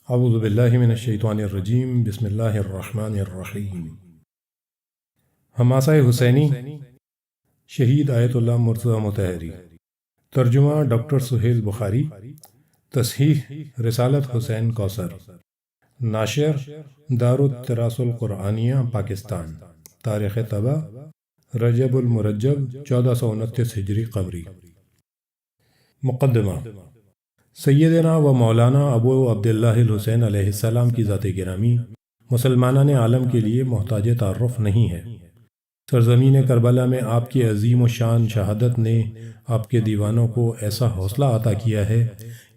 اعوذ باللہ من الشیطان الرجیم، بسم اللہ الرحمن الرحیم۔ حماسہ حسینی، شہید آیت اللہ مرتضی مطہری۔ ترجمہ ڈاکٹر سہیل بخاری۔ تصحیح رسالت حسین کوثر۔ ناشر دارالتراث القرآنیہ پاکستان۔ تاریخ طبع رجب المرجب 1429 ہجری قمری۔ مقدمہ۔ سیدنا و مولانا ابو عبداللہ الحسین علیہ السلام کی ذات گرامی مسلمانان عالم کے لیے محتاج تعارف نہیں ہے۔ سرزمین کربلا میں آپ کی عظیم و شان شہادت نے آپ کے دیوانوں کو ایسا حوصلہ عطا کیا ہے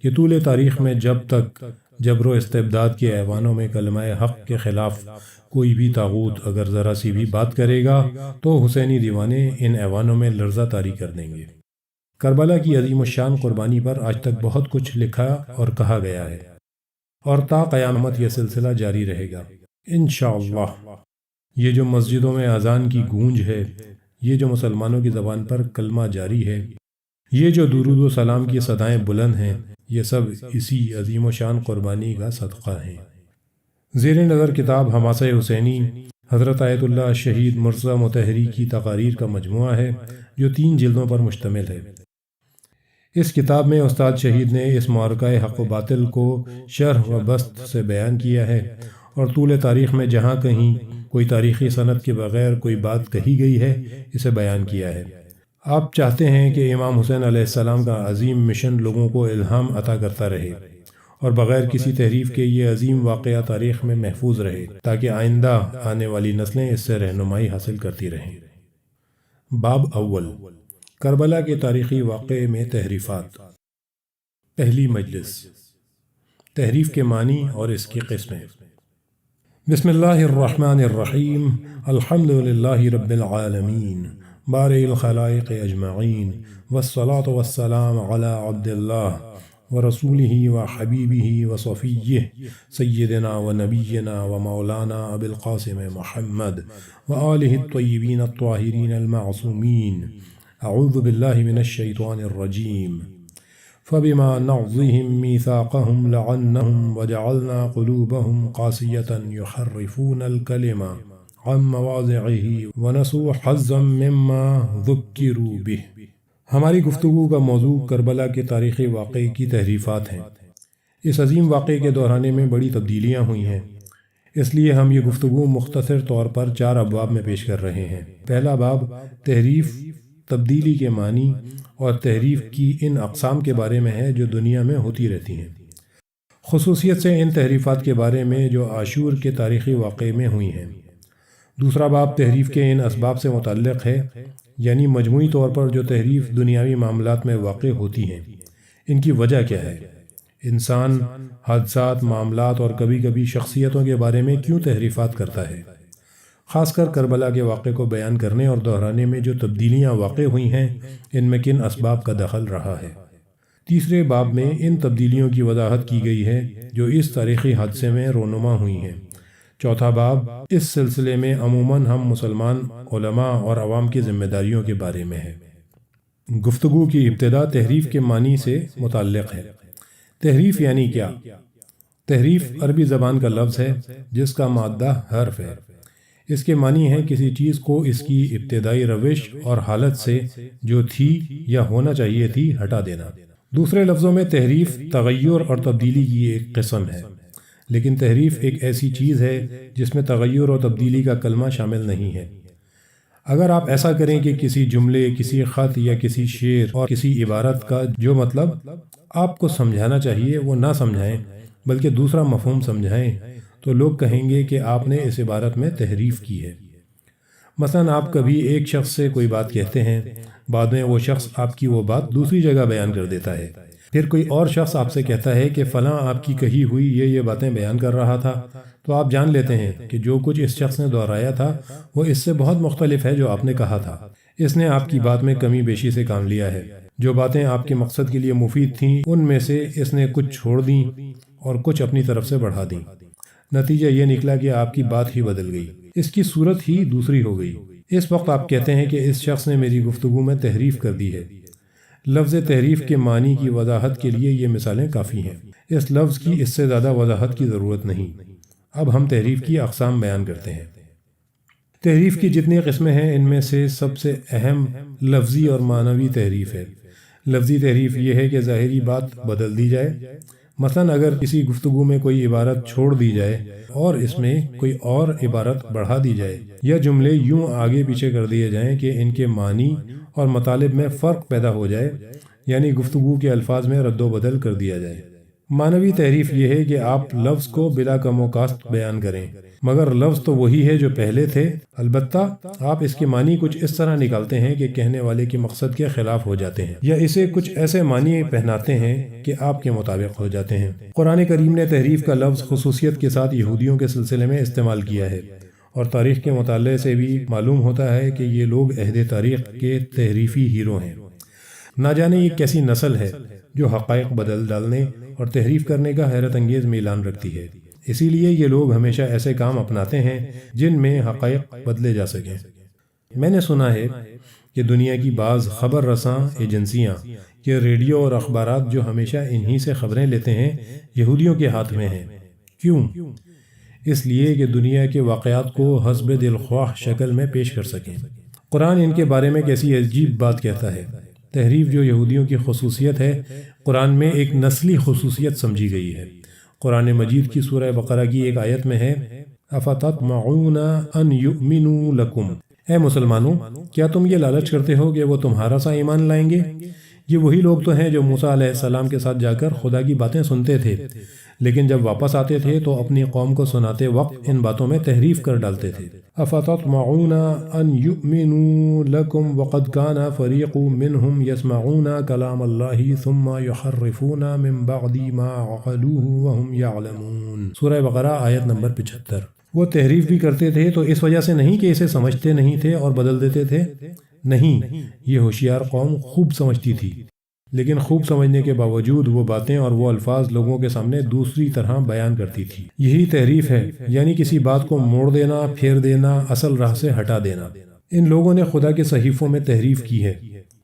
کہ طول تاریخ میں جب تک جبر و استبداد کے ایوانوں میں کلمہ حق کے خلاف کوئی بھی طاغوت اگر ذرا سی بھی بات کرے گا تو حسینی دیوانے ان ایوانوں میں لرزہ طاری کر دیں گے۔ کربلا کی عظیم الشان قربانی پر آج تک بہت کچھ لکھا اور کہا گیا ہے، اور تا قیامت یہ سلسلہ جاری رہے گا انشاءاللہ۔ یہ جو مسجدوں میں اذان کی گونج ہے، یہ جو مسلمانوں کی زبان پر کلمہ جاری ہے، یہ جو درود و سلام کی صدائیں بلند ہیں، یہ سب اسی عظیم و شان قربانی کا صدقہ ہیں۔ زیر نظر کتاب حماسہ حسینی حضرت آیت اللہ شہید مرتضی مطہری کی تقاریر کا مجموعہ ہے جو 3 جلدوں پر مشتمل ہے۔ اس کتاب میں استاد شہید نے اس معرکہ حق و باطل کو شرح و بسط سے بیان کیا ہے، اور طول تاریخ میں جہاں کہیں کوئی تاریخی سند کے بغیر کوئی بات کہی گئی ہے اسے بیان کیا ہے۔ آپ چاہتے ہیں کہ امام حسین علیہ السلام کا عظیم مشن لوگوں کو الہام عطا کرتا رہے اور بغیر کسی تحریف کے یہ عظیم واقعہ تاریخ میں محفوظ رہے تاکہ آئندہ آنے والی نسلیں اس سے رہنمائی حاصل کرتی رہیں۔ باب اول، کربلا کے تاریخی واقعے میں تحریفات۔ پہلی مجلس، تحریف کے معنی اور اس کی قسمیں۔ بسم اللہ الرحمن الرحیم، الحمد للہ رب العالمین، بارئ الخلائق اجمعین، والصلاة والسلام علی عبد اللہ ورسولہ وحبیبہ وصفیہ سیدنا ونبینا ومولانا ابی القاسم محمد وآلہ الطیبین الطاہرین المعصومین۔ اعوذ باللہ من الشیطان الرجیم۔ فبما نقضهم میثاقهم لعنهم وجعلنا قلوبهم قاسیة يحرفون الکلم عن مواضعه ونسوا حظا مما ذکروا به۔ ہماری گفتگو کا موضوع کربلا کے تاریخی واقعے کی تحریفات ہیں۔ اس عظیم واقعے کے دورانیے میں بڑی تبدیلیاں ہوئی ہیں، اس لیے ہم یہ گفتگو مختصر طور پر 4 ابواب میں پیش کر رہے ہیں۔ پہلا باب تحریف، تبدیلی کے معنی اور تحریف کی ان اقسام کے بارے میں ہے جو دنیا میں ہوتی رہتی ہیں، خصوصیت سے ان تحریفات کے بارے میں جو عاشور کے تاریخی واقعے میں ہوئی ہیں۔ دوسرا باب تحریف کے ان اسباب سے متعلق ہے، یعنی مجموعی طور پر جو تحریف دنیاوی معاملات میں واقع ہوتی ہیں، ان کی وجہ کیا ہے، انسان حادثات، معاملات اور کبھی کبھی شخصیتوں کے بارے میں کیوں تحریفات کرتا ہے۔ خاص کر کربلا کے واقعے کو بیان کرنے اور دہرانے میں جو تبدیلیاں واقع ہوئی ہیں، ان میں کن اسباب کا دخل رہا ہے۔ تیسرے باب میں ان تبدیلیوں کی وضاحت کی گئی ہے جو اس تاریخی حادثے میں رونما ہوئی ہیں۔ چوتھا باب اس سلسلے میں عموماً ہم مسلمان علماء اور عوام کی ذمہ داریوں کے بارے میں ہے۔ گفتگو کی ابتدا تحریف کے معنی سے متعلق ہے۔ تحریف یعنی کیا؟ تحریف عربی زبان کا لفظ ہے جس کا مادہ حرف ہے۔ اس کے معنی ہے کسی چیز کو اس کی ابتدائی روش اور حالت سے جو تھی یا ہونا چاہیے تھی ہٹا دینا۔ دوسرے لفظوں میں تحریف تغیر اور تبدیلی کی ایک قسم ہے، لیکن تحریف ایک ایسی چیز ہے جس میں تغیر اور تبدیلی کا کلمہ شامل نہیں ہے۔ اگر آپ ایسا کریں کہ کسی جملے، کسی خط یا کسی شعر اور کسی عبارت کا جو مطلب آپ کو سمجھانا چاہیے وہ نہ سمجھائیں بلکہ دوسرا مفہوم سمجھائیں، تو لوگ کہیں گے کہ آپ نے اس عبارت میں تحریف کی ہے۔ مثلا آپ کبھی ایک شخص سے کوئی بات کہتے ہیں، بعد میں وہ شخص آپ کی وہ بات دوسری جگہ بیان کر دیتا ہے۔ پھر کوئی اور شخص آپ سے کہتا ہے کہ فلاں آپ کی کہی ہوئی یہ باتیں بیان کر رہا تھا، تو آپ جان لیتے ہیں کہ جو کچھ اس شخص نے دہرایا تھا وہ اس سے بہت مختلف ہے جو آپ نے کہا تھا۔ اس نے آپ کی بات میں کمی بیشی سے کام لیا ہے۔ جو باتیں آپ کے مقصد کے لیے مفید تھیں ان میں سے اس نے کچھ چھوڑ دیں اور کچھ اپنی طرف سے بڑھا دیں۔ نتیجہ یہ نکلا کہ آپ کی بات ہی بدل گئی، اس کی صورت ہی دوسری ہو گئی۔ اس وقت آپ کہتے ہیں کہ اس شخص نے میری گفتگو میں تحریف کر دی ہے، لفظ تحریف کے معنی کی وضاحت کے لیے یہ مثالیں کافی ہیں، اس لفظ کی اس سے زیادہ وضاحت کی ضرورت نہیں۔ اب ہم تحریف کی اقسام بیان کرتے ہیں۔ تحریف کی جتنی قسمیں ہیں ان میں سے سب سے اہم لفظی اور معنوی تحریف ہے۔ لفظی تحریف یہ ہے کہ ظاہری بات بدل دی جائے، مثلا اگر کسی گفتگو میں کوئی عبارت چھوڑ دی جائے اور اس میں کوئی اور عبارت بڑھا دی جائے، یا جملے یوں آگے پیچھے کر دیے جائیں کہ ان کے معنی اور مطالب میں فرق پیدا ہو جائے، یعنی گفتگو کے الفاظ میں رد و بدل کر دیا جائے۔ معنوی تحریف یہ ہے کہ آپ لفظ کو بلا کم و کاست بیان کریں، مگر لفظ تو وہی ہے جو پہلے تھے، البتہ آپ اس کے معنی کچھ اس طرح نکالتے ہیں کہ کہنے والے کے مقصد کے خلاف ہو جاتے ہیں، یا اسے کچھ ایسے معنی پہناتے ہیں کہ آپ کے مطابق ہو جاتے ہیں۔ قرآن کریم نے تحریف کا لفظ خصوصیت کے ساتھ یہودیوں کے سلسلے میں استعمال کیا ہے، اور تاریخ کے مطالعے سے بھی معلوم ہوتا ہے کہ یہ لوگ عہد تاریخ کے تحریفی ہیرو ہیں۔ نہ جانے یہ کیسی نسل ہے جو حقائق بدل ڈالنے اور تحریف کرنے کا حیرت انگیز میلان رکھتی ہے، اسی لیے یہ لوگ ہمیشہ ایسے کام اپناتے ہیں جن میں حقائق بدلے جا سکیں۔ میں نے سنا ہے کہ دنیا کی بعض خبر رساں ایجنسیاں یا ریڈیو اور اخبارات جو ہمیشہ انہی سے خبریں لیتے ہیں یہودیوں کے ہاتھ میں ہیں۔ کیوں؟ اس لیے کہ دنیا کے واقعات کو حسب دلخواہ شکل میں پیش کر سکیں۔ قرآن ان کے بارے میں کیسی عجیب بات کہتا ہے۔ تحریف جو یہودیوں کی خصوصیت ہے، قرآن میں ایک نسلی خصوصیت سمجھی گئی ہے۔ قرآن مجید کی سورہ بقرہ کی ایک آیت میں ہے، اَفَتَطْمَعُونَ أَن يُؤْمِنُوا لَكُمْ، اے مسلمانوں کیا تم یہ لالچ کرتے ہو کہ وہ تمہارا سا ایمان لائیں گے؟ یہ وہی لوگ تو ہیں جو موسیٰ علیہ السلام کے ساتھ جا کر خدا کی باتیں سنتے تھے، لیکن جب واپس آتے تھے تو اپنی قوم کو سناتے وقت ان باتوں میں تحریف کر ڈالتے تھے۔ اَفَتَطْمَعُونَ أَن يُؤْمِنُوا لَكُمْ وَقَدْ كَانَ فَرِيقٌ مِّنْهُمْ يَسْمَعُونَ كَلَامَ اللَّهِ ثُمَّ يُحَرِّفُونَ مِن بَعْدِ مَا عَقَلُوهُ وَهُمْ يَعْلَمُونَ۔ سورہ بقرہ آیت نمبر 75۔ وہ تحریف بھی کرتے تھے تو اس وجہ سے نہیں کہ اسے سمجھتے نہیں تھے اور بدل دیتے تھے، نہیں، یہ ہوشیار قوم خوب سمجھتی تھی، لیکن خوب سمجھنے کے باوجود وہ باتیں اور وہ الفاظ لوگوں کے سامنے دوسری طرح بیان کرتی تھی۔ یہی تحریف ہے، یعنی کسی بات کو موڑ دینا، پھیر دینا، اصل راہ سے ہٹا دینا۔ ان لوگوں نے خدا کے صحیفوں میں تحریف کی ہے۔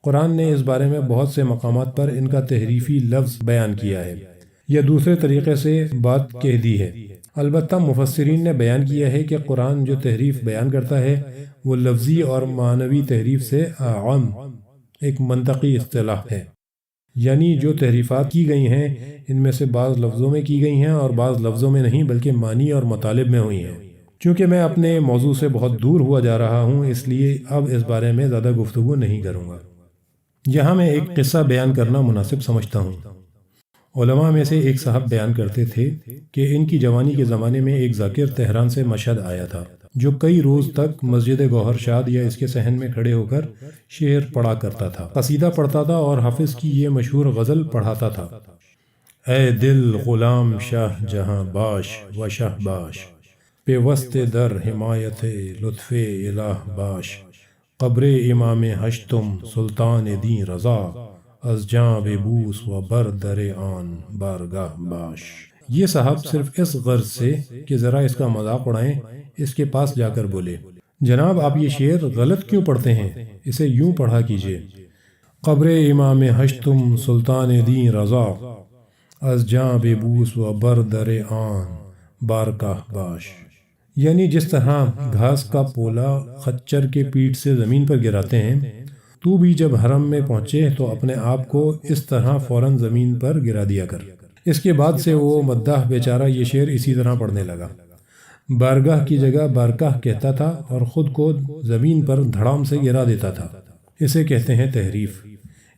قرآن نے اس بارے میں بہت سے مقامات پر ان کا تحریفی لفظ بیان کیا ہے، یا دوسرے طریقے سے بات کہہ دی ہے۔ البتہ مفسرین نے بیان کیا ہے کہ قرآن جو تحریف بیان کرتا ہے وہ لفظی اور معنوی تحریف سے اعم ایک منطقی اصطلاح ہے، یعنی جو تحریفات کی گئی ہیں ان میں سے بعض لفظوں میں کی گئی ہیں اور بعض لفظوں میں نہیں بلکہ معنی اور مطالب میں ہوئی ہیں۔ چونکہ میں اپنے موضوع سے بہت دور ہوا جا رہا ہوں اس لیے اب اس بارے میں زیادہ گفتگو نہیں کروں گا۔ یہاں میں ایک قصہ بیان کرنا مناسب سمجھتا ہوں۔ علماء میں سے ایک صاحب بیان کرتے تھے کہ ان کی جوانی کے زمانے میں ایک ذاکر تہران سے مشہد آیا تھا جو کئی روز تک مسجد گوہر شاد یا اس کے صحن میں کھڑے ہو کر شعر پڑھا کرتا تھا، قصیدہ پڑھتا تھا اور حافظ کی یہ مشہور غزل پڑھاتا تھا، اے دل غلام شاہ جہاں باش و شاہ باش، پیوست در حمایت لطف الہ باش، قبر امام ہشتم سلطان دین رضا، از جاں ببوس و بر در آن بارگاہ باش۔ یہ صاحب صرف اس غرض سے کہ ذرا اس کا مذاق اڑائیں اس کے پاس جا کر بولے، جناب آپ یہ شعر غلط کیوں پڑھتے ہیں، اسے یوں پڑھا کیجئے، قبر امام ہشتم سلطان دین رضا، از جاں ببوس و بر در آن بارگاہ باش۔ یعنی جس طرح گھاس کا پولا خچر کے پیٹھ سے زمین پر گراتے ہیں، تو بھی جب حرم میں پہنچے تو اپنے آپ کو اس طرح فوراً زمین پر گرا دیا کر۔ اس کے بعد سے وہ مداح بیچارہ یہ شعر اسی طرح پڑھنے لگا، بارگاہ کی جگہ بارگاہ کہتا تھا اور خود کو زمین پر دھڑام سے گرا دیتا تھا۔ اسے کہتے ہیں تحریف۔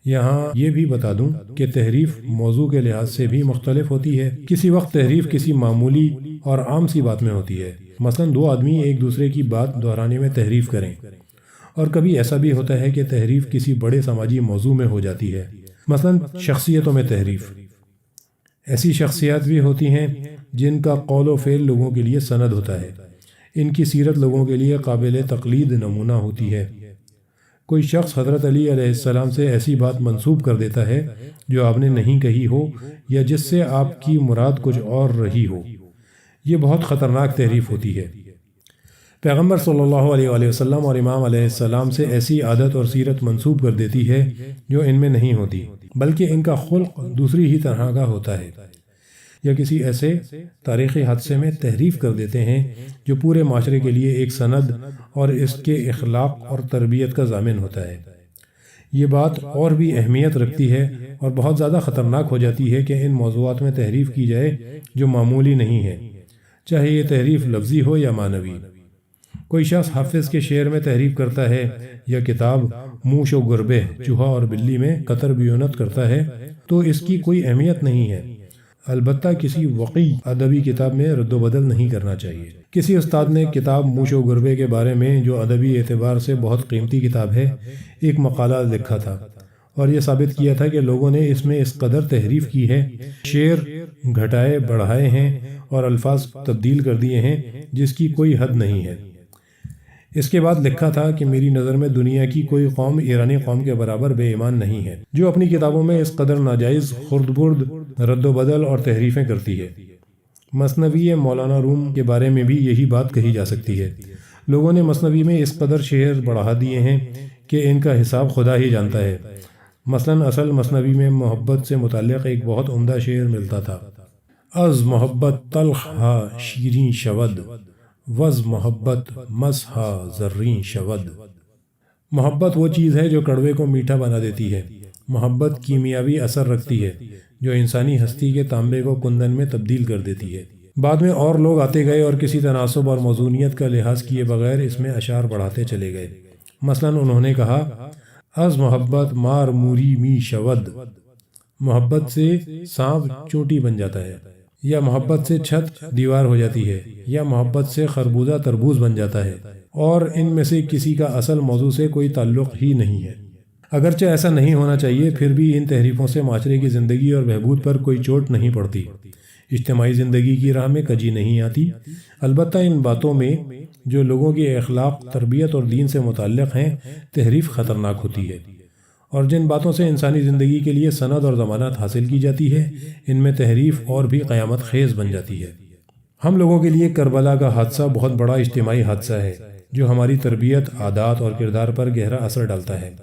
یہاں یہ بھی بتا دوں کہ تحریف موضوع کے لحاظ سے بھی مختلف ہوتی ہے۔ کسی وقت تحریف کسی معمولی اور عام سی بات میں ہوتی ہے، مثلا دو آدمی ایک دوسرے کی بات دہرانے میں تحریف کریں، اور کبھی ایسا بھی ہوتا ہے کہ تحریف کسی بڑے سماجی موضوع میں ہو جاتی ہے، مثلا شخصیتوں میں تحریف۔ ایسی شخصیات بھی ہوتی ہیں جن کا قول و فعل لوگوں کے لیے سند ہوتا ہے، ان کی سیرت لوگوں کے لیے قابل تقلید نمونہ ہوتی ہے۔ کوئی شخص حضرت علی علیہ السلام سے ایسی بات منسوب کر دیتا ہے جو آپ نے نہیں کہی ہو یا جس سے آپ کی مراد کچھ اور رہی ہو، یہ بہت خطرناک تحریف ہوتی ہے۔ پیغمبر صلی اللہ علیہ وآلہ وسلم اور امام علیہ السلام سے ایسی عادت اور سیرت منسوب کر دیتی ہے جو ان میں نہیں ہوتی، بلکہ ان کا خلق دوسری ہی طرح کا ہوتا ہے، یا کسی ایسے تاریخی حادثے میں تحریف کر دیتے ہیں جو پورے معاشرے کے لیے ایک سند اور اس کے اخلاق اور تربیت کا ضامن ہوتا ہے۔ یہ بات اور بھی اہمیت رکھتی ہے اور بہت زیادہ خطرناک ہو جاتی ہے کہ ان موضوعات میں تحریف کی جائے جو معمولی نہیں ہے، چاہے یہ تحریف لفظی ہو یا معنوی۔ کوئی شخص حافظ کے شعر میں تحریف کرتا ہے یا کتاب موش و گربے چوہا اور بلی میں قطر بیونت کرتا ہے تو اس کی کوئی اہمیت نہیں ہے، البتہ کسی وقی ادبی کتاب میں رد و بدل نہیں کرنا چاہیے۔ کسی استاد نے کتاب موش و گربے کے بارے میں، جو ادبی اعتبار سے بہت قیمتی کتاب ہے، ایک مقالہ لکھا تھا اور یہ ثابت کیا تھا کہ لوگوں نے اس میں اس قدر تحریف کی ہے، شعر گھٹائے بڑھائے ہیں اور الفاظ تبدیل کر دیے ہیں جس کی کوئی حد نہیں ہے۔ اس کے بعد لکھا تھا کہ میری نظر میں دنیا کی کوئی قوم ایرانی قوم کے برابر بے ایمان نہیں ہے جو اپنی کتابوں میں اس قدر ناجائز خرد برد، رد و بدل اور تحریفیں کرتی ہے۔ مثنوی مولانا روم کے بارے میں بھی یہی بات کہی جا سکتی ہے۔ لوگوں نے مثنوی میں اس قدر شعر بڑھا دیے ہیں کہ ان کا حساب خدا ہی جانتا ہے۔ مثلاً اصل مثنوی میں محبت سے متعلق ایک بہت عمدہ شعر ملتا تھا: از محبت تلخ ہا شیریں شود، وز محبت مزہا زریں شود۔ محبت وہ چیز ہے جو کڑوے کو میٹھا بنا دیتی ہے۔ محبت کیمیاوی اثر رکھتی ہے جو انسانی ہستی کے تانبے کو کندن میں تبدیل کر دیتی ہے۔ بعد میں اور لوگ آتے گئے اور کسی تناسب اور موزونیت کا لحاظ کیے بغیر اس میں اشعار بڑھاتے چلے گئے۔ مثلاً انہوں نے کہا: از محبت مار موری می شود، محبت سے سانپ چونٹی بن جاتا ہے، یا محبت سے چھت دیوار ہو جاتی ہے، یا محبت سے خربوزہ تربوز بن جاتا ہے، اور ان میں سے کسی کا اصل موضوع سے کوئی تعلق ہی نہیں ہے۔ اگرچہ ایسا نہیں ہونا چاہیے، پھر بھی ان تحریفوں سے معاشرے کی زندگی اور بہبود پر کوئی چوٹ نہیں پڑتی، اجتماعی زندگی کی راہ میں کجی نہیں آتی۔ البتہ ان باتوں میں جو لوگوں کے اخلاق، تربیت اور دین سے متعلق ہیں، تحریف خطرناک ہوتی ہے، اور جن باتوں سے انسانی زندگی کے لیے سند اور ضمانت حاصل کی جاتی ہے، ان میں تحریف اور بھی قیامت خیز بن جاتی ہے۔ ہم لوگوں کے لیے کربلا کا حادثہ بہت بڑا اجتماعی حادثہ ہے جو ہماری تربیت، عادات اور کردار پر گہرا اثر ڈالتا ہے۔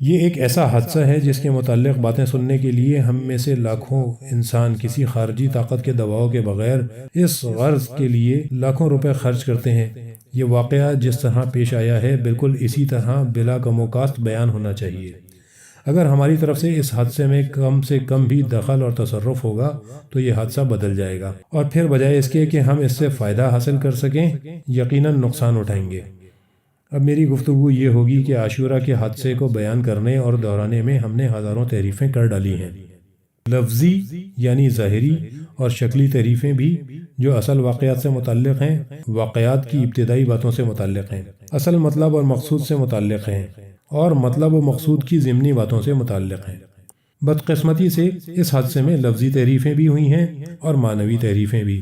یہ ایک ایسا حادثہ ہے جس کے متعلق باتیں سننے کے لیے ہم میں سے لاکھوں انسان کسی خارجی طاقت کے دباؤ کے بغیر اس غرض کے لیے لاکھوں روپے خرچ کرتے ہیں۔ یہ واقعہ جس طرح پیش آیا ہے بالکل اسی طرح بلا کم و کاست بیان ہونا چاہیے۔ اگر ہماری طرف سے اس حادثے میں کم سے کم بھی دخل اور تصرف ہوگا تو یہ حادثہ بدل جائے گا، اور پھر بجائے اس کے کہ ہم اس سے فائدہ حاصل کر سکیں، یقیناً نقصان اٹھائیں گے۔ اب میری گفتگو یہ ہوگی کہ عاشورہ کے حادثے کو بیان کرنے اور دہرانے میں ہم نے ہزاروں تحریفیں کر ڈالی ہیں، لفظی یعنی ظاہری اور شکلی تحریفیں بھی جو اصل واقعات سے متعلق ہیں، واقعات کی ابتدائی باتوں سے متعلق ہیں، اصل مطلب اور مقصود سے متعلق ہیں، اور مطلب و مقصود کی ضمنی باتوں سے متعلق ہیں۔ بدقسمتی سے اس حادثے میں لفظی تحریفیں بھی ہوئی ہیں اور معنوی تحریفیں بھی۔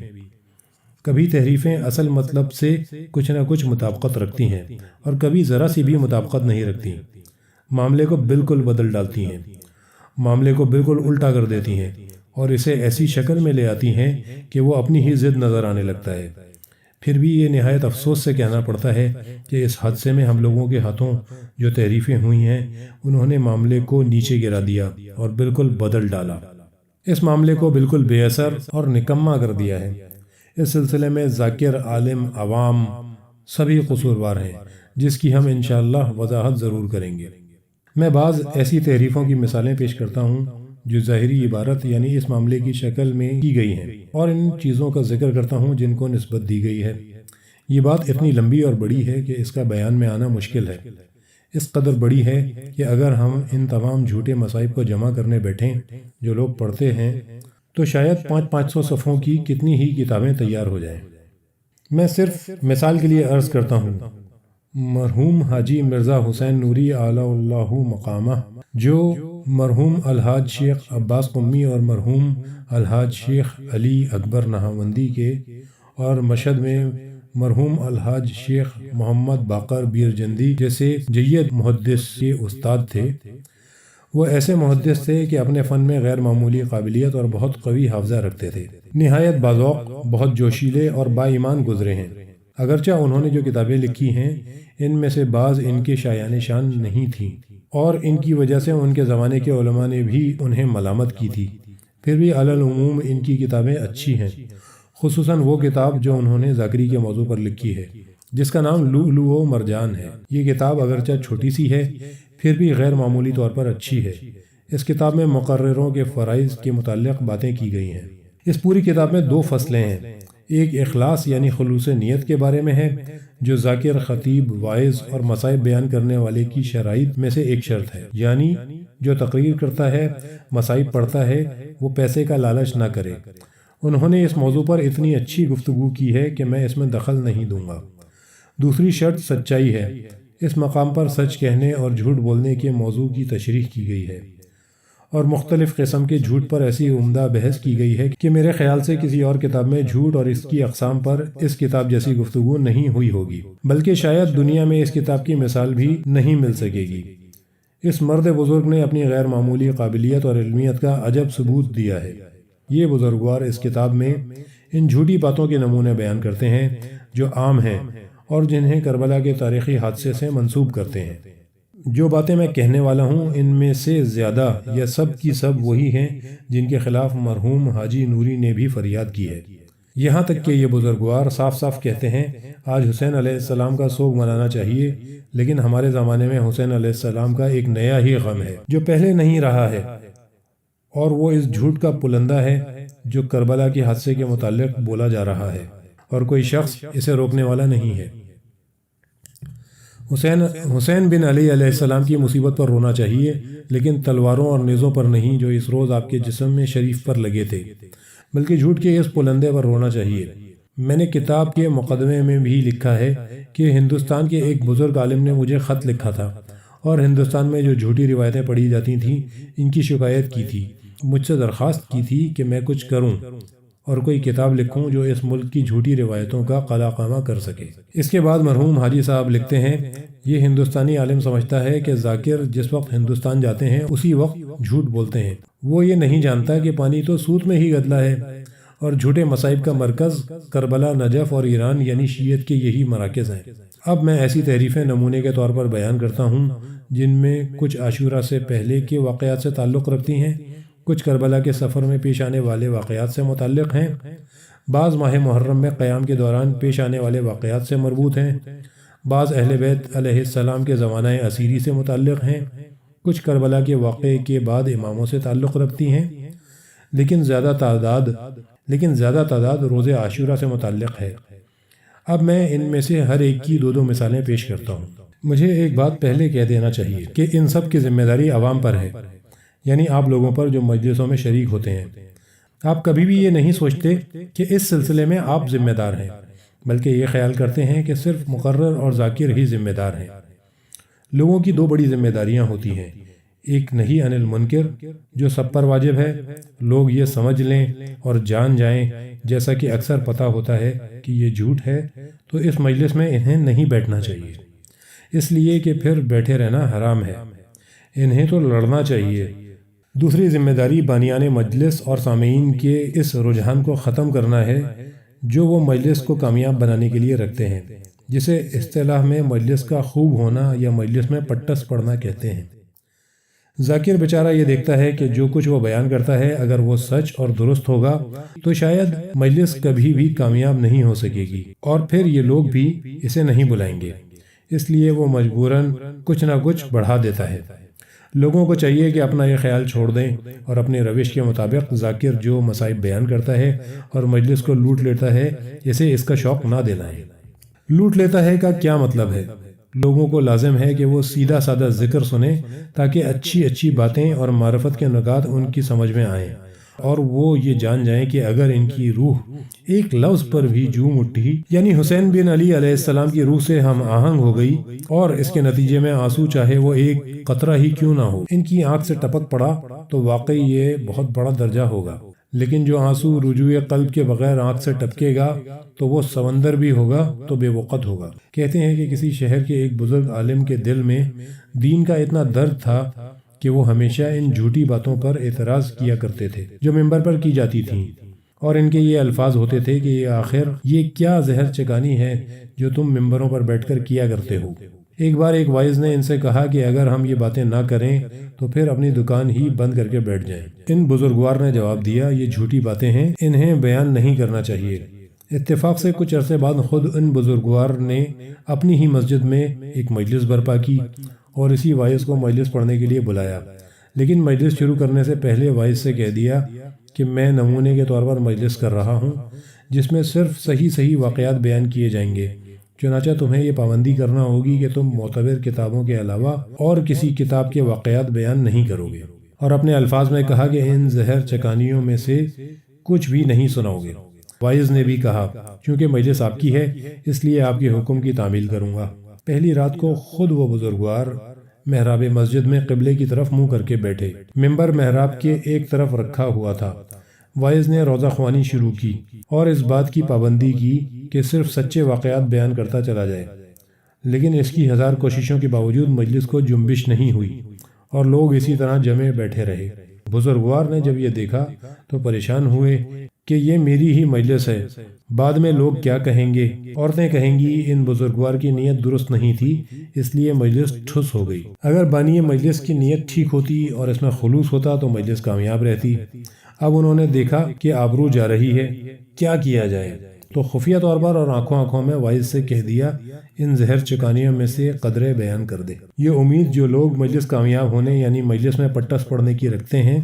کبھی تحریفیں اصل مطلب سے کچھ نہ کچھ مطابقت رکھتی ہیں اور کبھی ذرا سی بھی مطابقت نہیں رکھتی، معاملے کو بالکل بدل ڈالتی ہیں، معاملے کو بالکل الٹا کر دیتی ہیں اور اسے ایسی شکل میں لے آتی ہیں کہ وہ اپنی ہی ضد نظر آنے لگتا ہے۔ پھر بھی یہ نہایت افسوس سے کہنا پڑتا ہے کہ اس حادثے میں ہم لوگوں کے ہاتھوں جو تحریفیں ہوئی ہیں انہوں نے معاملے کو نیچے گرا دیا اور بالکل بدل ڈالا، اس معاملے کو بالکل بے اثر اور نکما کر دیا ہے۔ اس سلسلے میں ذاکر، عالم، عوام سبھی قصوروار ہیں، جس کی ہم انشاءاللہ وضاحت ضرور کریں گے۔ میں بعض ایسی تحریفوں کی مثالیں پیش کرتا ہوں جو ظاہری عبارت یعنی اس معاملے کی شکل میں کی گئی ہیں، اور ان چیزوں کا ذکر کرتا ہوں جن کو نسبت دی گئی ہے۔ یہ بات اتنی لمبی اور بڑی ہے کہ اس کا بیان میں آنا مشکل ہے، اس قدر بڑی ہے کہ اگر ہم ان تمام جھوٹے مصائب کو جمع کرنے بیٹھیں جو لوگ پڑھتے ہیں تو شاید 500 صفحوں کی کتنی ہی کتابیں تیار ہو جائیں۔ میں صرف مثال کے لیے عرض کرتا ہوں، مرحوم حاجی مرزا حسین نوری اعلی اللہ مقامہ، جو مرحوم الحاج شیخ عباس قمی اور مرحوم الحاج شیخ علی اکبر نہاوندی کے، اور مشہد میں مرحوم الحاج شیخ محمد باقر بیرجندی جیسے جید محدث کے استاد تھے۔ وہ ایسے محدث تھے کہ اپنے فن میں غیر معمولی قابلیت اور بہت قوی حافظہ رکھتے تھے، نہایت باذوق، بہت جوشیلے اور با ایمان گزرے ہیں۔ اگرچہ انہوں نے جو کتابیں لکھی ہیں ان میں سے بعض ان کے شایان شان نہیں تھیں، اور ان کی وجہ سے ان کے زمانے کے علماء نے بھی انہیں ملامت کی تھی، پھر بھی علی العموم ان کی کتابیں اچھی ہیں، خصوصاً وہ کتاب جو انہوں نے ذاکری کے موضوع پر لکھی ہے، جس کا نام لؤلؤ و مرجان ہے۔ یہ کتاب اگرچہ چھوٹی سی ہے، پھر بھی غیر معمولی طور پر اچھی ہے۔ اس کتاب میں مقرروں کے فرائض کے متعلق باتیں کی گئی ہیں۔ اس پوری کتاب میں 2 فصلیں ہیں۔ ایک اخلاص یعنی خلوص نیت کے بارے میں ہے، جو ذاکر، خطیب، واعظ اور مصائب بیان کرنے والے کی شرائط میں سے ایک شرط ہے، یعنی جو تقریر کرتا ہے، مصائب پڑھتا ہے، وہ پیسے کا لالچ نہ کرے۔ انہوں نے اس موضوع پر اتنی اچھی گفتگو کی ہے کہ میں اس میں دخل نہیں دوں گا۔ دوسری شرط سچائی ہے۔ اس مقام پر سچ کہنے اور جھوٹ بولنے کے موضوع کی تشریح کی گئی ہے، اور مختلف قسم کے جھوٹ پر ایسی عمدہ بحث کی گئی ہے کہ میرے خیال سے کسی اور کتاب میں جھوٹ اور اس کی اقسام پر اس کتاب جیسی گفتگو نہیں ہوئی ہوگی، بلکہ شاید دنیا میں اس کتاب کی مثال بھی نہیں مل سکے گی۔ اس مرد بزرگ نے اپنی غیر معمولی قابلیت اور علمیت کا عجب ثبوت دیا ہے۔ یہ بزرگوار اس کتاب میں ان جھوٹی باتوں کے نمونے بیان کرتے ہیں جو عام ہیں اور جنہیں کربلا کے تاریخی حادثے سے منسوب کرتے ہیں۔ جو باتیں میں کہنے والا ہوں ان میں سے زیادہ یا سب کی سب وہی ہیں جن کے خلاف مرحوم حاجی نوری نے بھی فریاد کی ہے۔ یہاں تک کہ یہ بزرگوار صاف صاف کہتے ہیں آج حسین علیہ السلام کا سوگ منانا چاہیے، لیکن ہمارے زمانے میں حسین علیہ السلام کا ایک نیا ہی غم ہے جو پہلے نہیں رہا ہے، اور وہ اس جھوٹ کا پلندہ ہے جو کربلا کے حادثے کے متعلق بولا جا رہا ہے، اور کوئی شخص اسے روکنے والا نہیں ہے۔ حسین بن علی علیہ السلام کی مصیبت پر رونا چاہیے، لیکن تلواروں اور نیزوں پر نہیں جو اس روز آپ کے جسم میں شریف پر لگے تھے، بلکہ جھوٹ کے اس پلندے پر رونا چاہیے۔ میں نے کتاب کے مقدمے میں بھی لکھا ہے کہ ہندوستان کے ایک بزرگ عالم نے مجھے خط لکھا تھا اور ہندوستان میں جو جھوٹی روایتیں پڑھی جاتی تھیں ان کی شکایت کی تھی، مجھ سے درخواست کی تھی کہ میں کچھ کروں اور کوئی کتاب لکھوں جو اس ملک کی جھوٹی روایتوں کا قلع قامہ کر سکے۔ اس کے بعد مرحوم حاجی صاحب لکھتے ہیں، یہ ہندوستانی عالم سمجھتا ہے کہ ذاکر جس وقت ہندوستان جاتے ہیں اسی وقت جھوٹ بولتے ہیں۔ وہ یہ نہیں جانتا کہ پانی تو سوت میں ہی گدلا ہے، اور جھوٹے مصائب کا مرکز کربلا، نجف اور ایران یعنی شیعت کے یہی مراکز ہیں۔ اب میں ایسی تحریفیں نمونے کے طور پر بیان کرتا ہوں جن میں کچھ عاشورہ سے پہلے کے واقعات سے تعلق رکھتی ہیں، کچھ کربلا کے سفر میں پیش آنے والے واقعات سے متعلق ہیں، بعض ماہ محرم میں قیام کے دوران پیش آنے والے واقعات سے مربوط ہیں، بعض اہل بیت علیہ السلام کے زمانہ اسیری سے متعلق ہیں، کچھ کربلا کے واقعے کے بعد اماموں سے تعلق رکھتی ہیں، لیکن زیادہ تعداد روز عاشورہ سے متعلق ہے۔ اب میں ان میں سے ہر ایک کی 2 مثالیں پیش کرتا ہوں۔ مجھے ایک بات پہلے کہہ دینا چاہیے کہ ان سب کی ذمہ داری عوام پر ہے، یعنی آپ لوگوں پر جو مجلسوں میں شریک ہوتے ہیں۔ آپ کبھی بھی یہ نہیں سوچتے کہ اس سلسلے میں آپ ذمہ دار ہیں، بلکہ یہ خیال کرتے ہیں کہ صرف مقرر اور ذاکر ہی ذمہ دار ہیں۔ لوگوں کی 2 بڑی ذمہ داریاں ہوتی ہیں، ایک نہی عن المنکر جو سب پر واجب ہے، لوگ یہ سمجھ لیں اور جان جائیں، جیسا کہ اکثر پتہ ہوتا ہے کہ یہ جھوٹ ہے تو اس مجلس میں انہیں نہیں بیٹھنا چاہیے، اس لیے کہ پھر بیٹھے رہنا حرام ہے، انہیں تو لڑنا چاہیے۔ دوسری ذمہ داری بانیان مجلس اور سامعین کے اس رجحان کو ختم کرنا ہے جو وہ مجلس کو کامیاب بنانے کے لیے رکھتے ہیں، جسے اصطلاح میں مجلس کا خوب ہونا یا مجلس میں پٹس پڑنا کہتے ہیں۔ ذاکر بیچارہ یہ دیکھتا ہے کہ جو کچھ وہ بیان کرتا ہے اگر وہ سچ اور درست ہوگا تو شاید مجلس کبھی بھی کامیاب نہیں ہو سکے گی، اور پھر یہ لوگ بھی اسے نہیں بلائیں گے، اس لیے وہ مجبوراً کچھ نہ کچھ بڑھا دیتا ہے۔ لوگوں کو چاہیے کہ اپنا یہ خیال چھوڑ دیں اور اپنے روش کے مطابق ذاکر جو مصائب بیان کرتا ہے اور مجلس کو لوٹ لیتا ہے اسے اس کا شوق نہ دلائیں۔ لوٹ لیتا ہے کا کیا مطلب ہے؟ لوگوں کو لازم ہے کہ وہ سیدھا سادہ ذکر سنیں تاکہ اچھی اچھی باتیں اور معرفت کے نکات ان کی سمجھ میں آئیں، اور وہ یہ جان جائیں کہ اگر ان کی روح ایک لفظ پر بھی جھوم اٹھی، یعنی حسین بن علی علیہ السلام کی روح سے ہم آہنگ ہو گئی اور اس کے نتیجے میں آنسو چاہے وہ ایک قطرہ ہی کیوں نہ ہو ان کی آنکھ سے ٹپک پڑا تو واقعی یہ بہت بڑا درجہ ہوگا، لیکن جو آنسو رجوع قلب کے بغیر آنکھ سے ٹپکے گا تو وہ سمندر بھی ہوگا تو بے وقت ہوگا۔ کہتے ہیں کہ کسی شہر کے ایک بزرگ عالم کے دل میں دین کا اتنا درد تھا کہ وہ ہمیشہ ان جھوٹی باتوں پر اعتراض کیا کرتے تھے جو ممبر پر کی جاتی تھیں، اور ان کے یہ الفاظ ہوتے تھے کہ آخر یہ کیا زہر چکانی ہے جو تم ممبروں پر بیٹھ کر کیا کرتے ہو۔ ایک بار ایک وائز نے ان سے کہا کہ اگر ہم یہ باتیں نہ کریں تو پھر اپنی دکان ہی بند کر کے بیٹھ جائیں۔ ان بزرگوار نے جواب دیا، یہ جھوٹی باتیں ہیں، انہیں بیان نہیں کرنا چاہیے۔ اتفاق سے کچھ عرصے بعد خود ان بزرگوار نے اپنی ہی مسجد میں ایک مجلس برپا کی اور اسی وائز کو مجلس پڑھنے کے لیے بلایا، لیکن مجلس شروع کرنے سے پہلے وائز سے کہہ دیا کہ میں نمونے کے طور پر مجلس کر رہا ہوں جس میں صرف صحیح واقعات بیان کیے جائیں گے، چنانچہ تمہیں یہ پابندی کرنا ہوگی کہ تم معتبر کتابوں کے علاوہ اور کسی کتاب کے واقعات بیان نہیں کرو گے، اور اپنے الفاظ میں کہا کہ ان زہر چکانیوں میں سے کچھ بھی نہیں سناؤ گے۔ وائز نے بھی کہا، چونکہ مجلس آپ کی ہے اس لیے آپ کے حکم کی تعمیل کروں گا۔ پہلی رات کو خود وہ بزرگوار محراب مسجد میں قبلے کی طرف منہ کر کے بیٹھے، ممبر محراب کے ایک طرف رکھا ہوا تھا۔ وائز نے روزہ خوانی شروع کی اور اس بات کی پابندی کی کہ صرف سچے واقعات بیان کرتا چلا جائے، لیکن اس کی ہزار کوششوں کے باوجود مجلس کو جنبش نہیں ہوئی اور لوگ اسی طرح جمے بیٹھے رہے۔ بزرگوار نے جب یہ دیکھا تو پریشان ہوئے کہ یہ میری ہی مجلس ہے، بعد میں لوگ کیا کہیں گے؟ عورتیں کہیں گی ان بزرگوار کی نیت درست نہیں تھی اس لیے مجلس ٹھس ہو گئی۔ اگر بانی مجلس کی نیت ٹھیک ہوتی اور اس میں خلوص ہوتا تو مجلس کامیاب رہتی۔ اب انہوں نے دیکھا کہ آبرو جا رہی ہے، کیا کیا جائے؟ تو خفیہ طور پر اور آنکھوں میں وائز سے کہہ دیا، ان زہر چکانیوں میں سے قدرے بیان کر دے۔ یہ امید جو لوگ مجلس کامیاب ہونے یعنی مجلس میں پٹس پڑنے کی رکھتے ہیں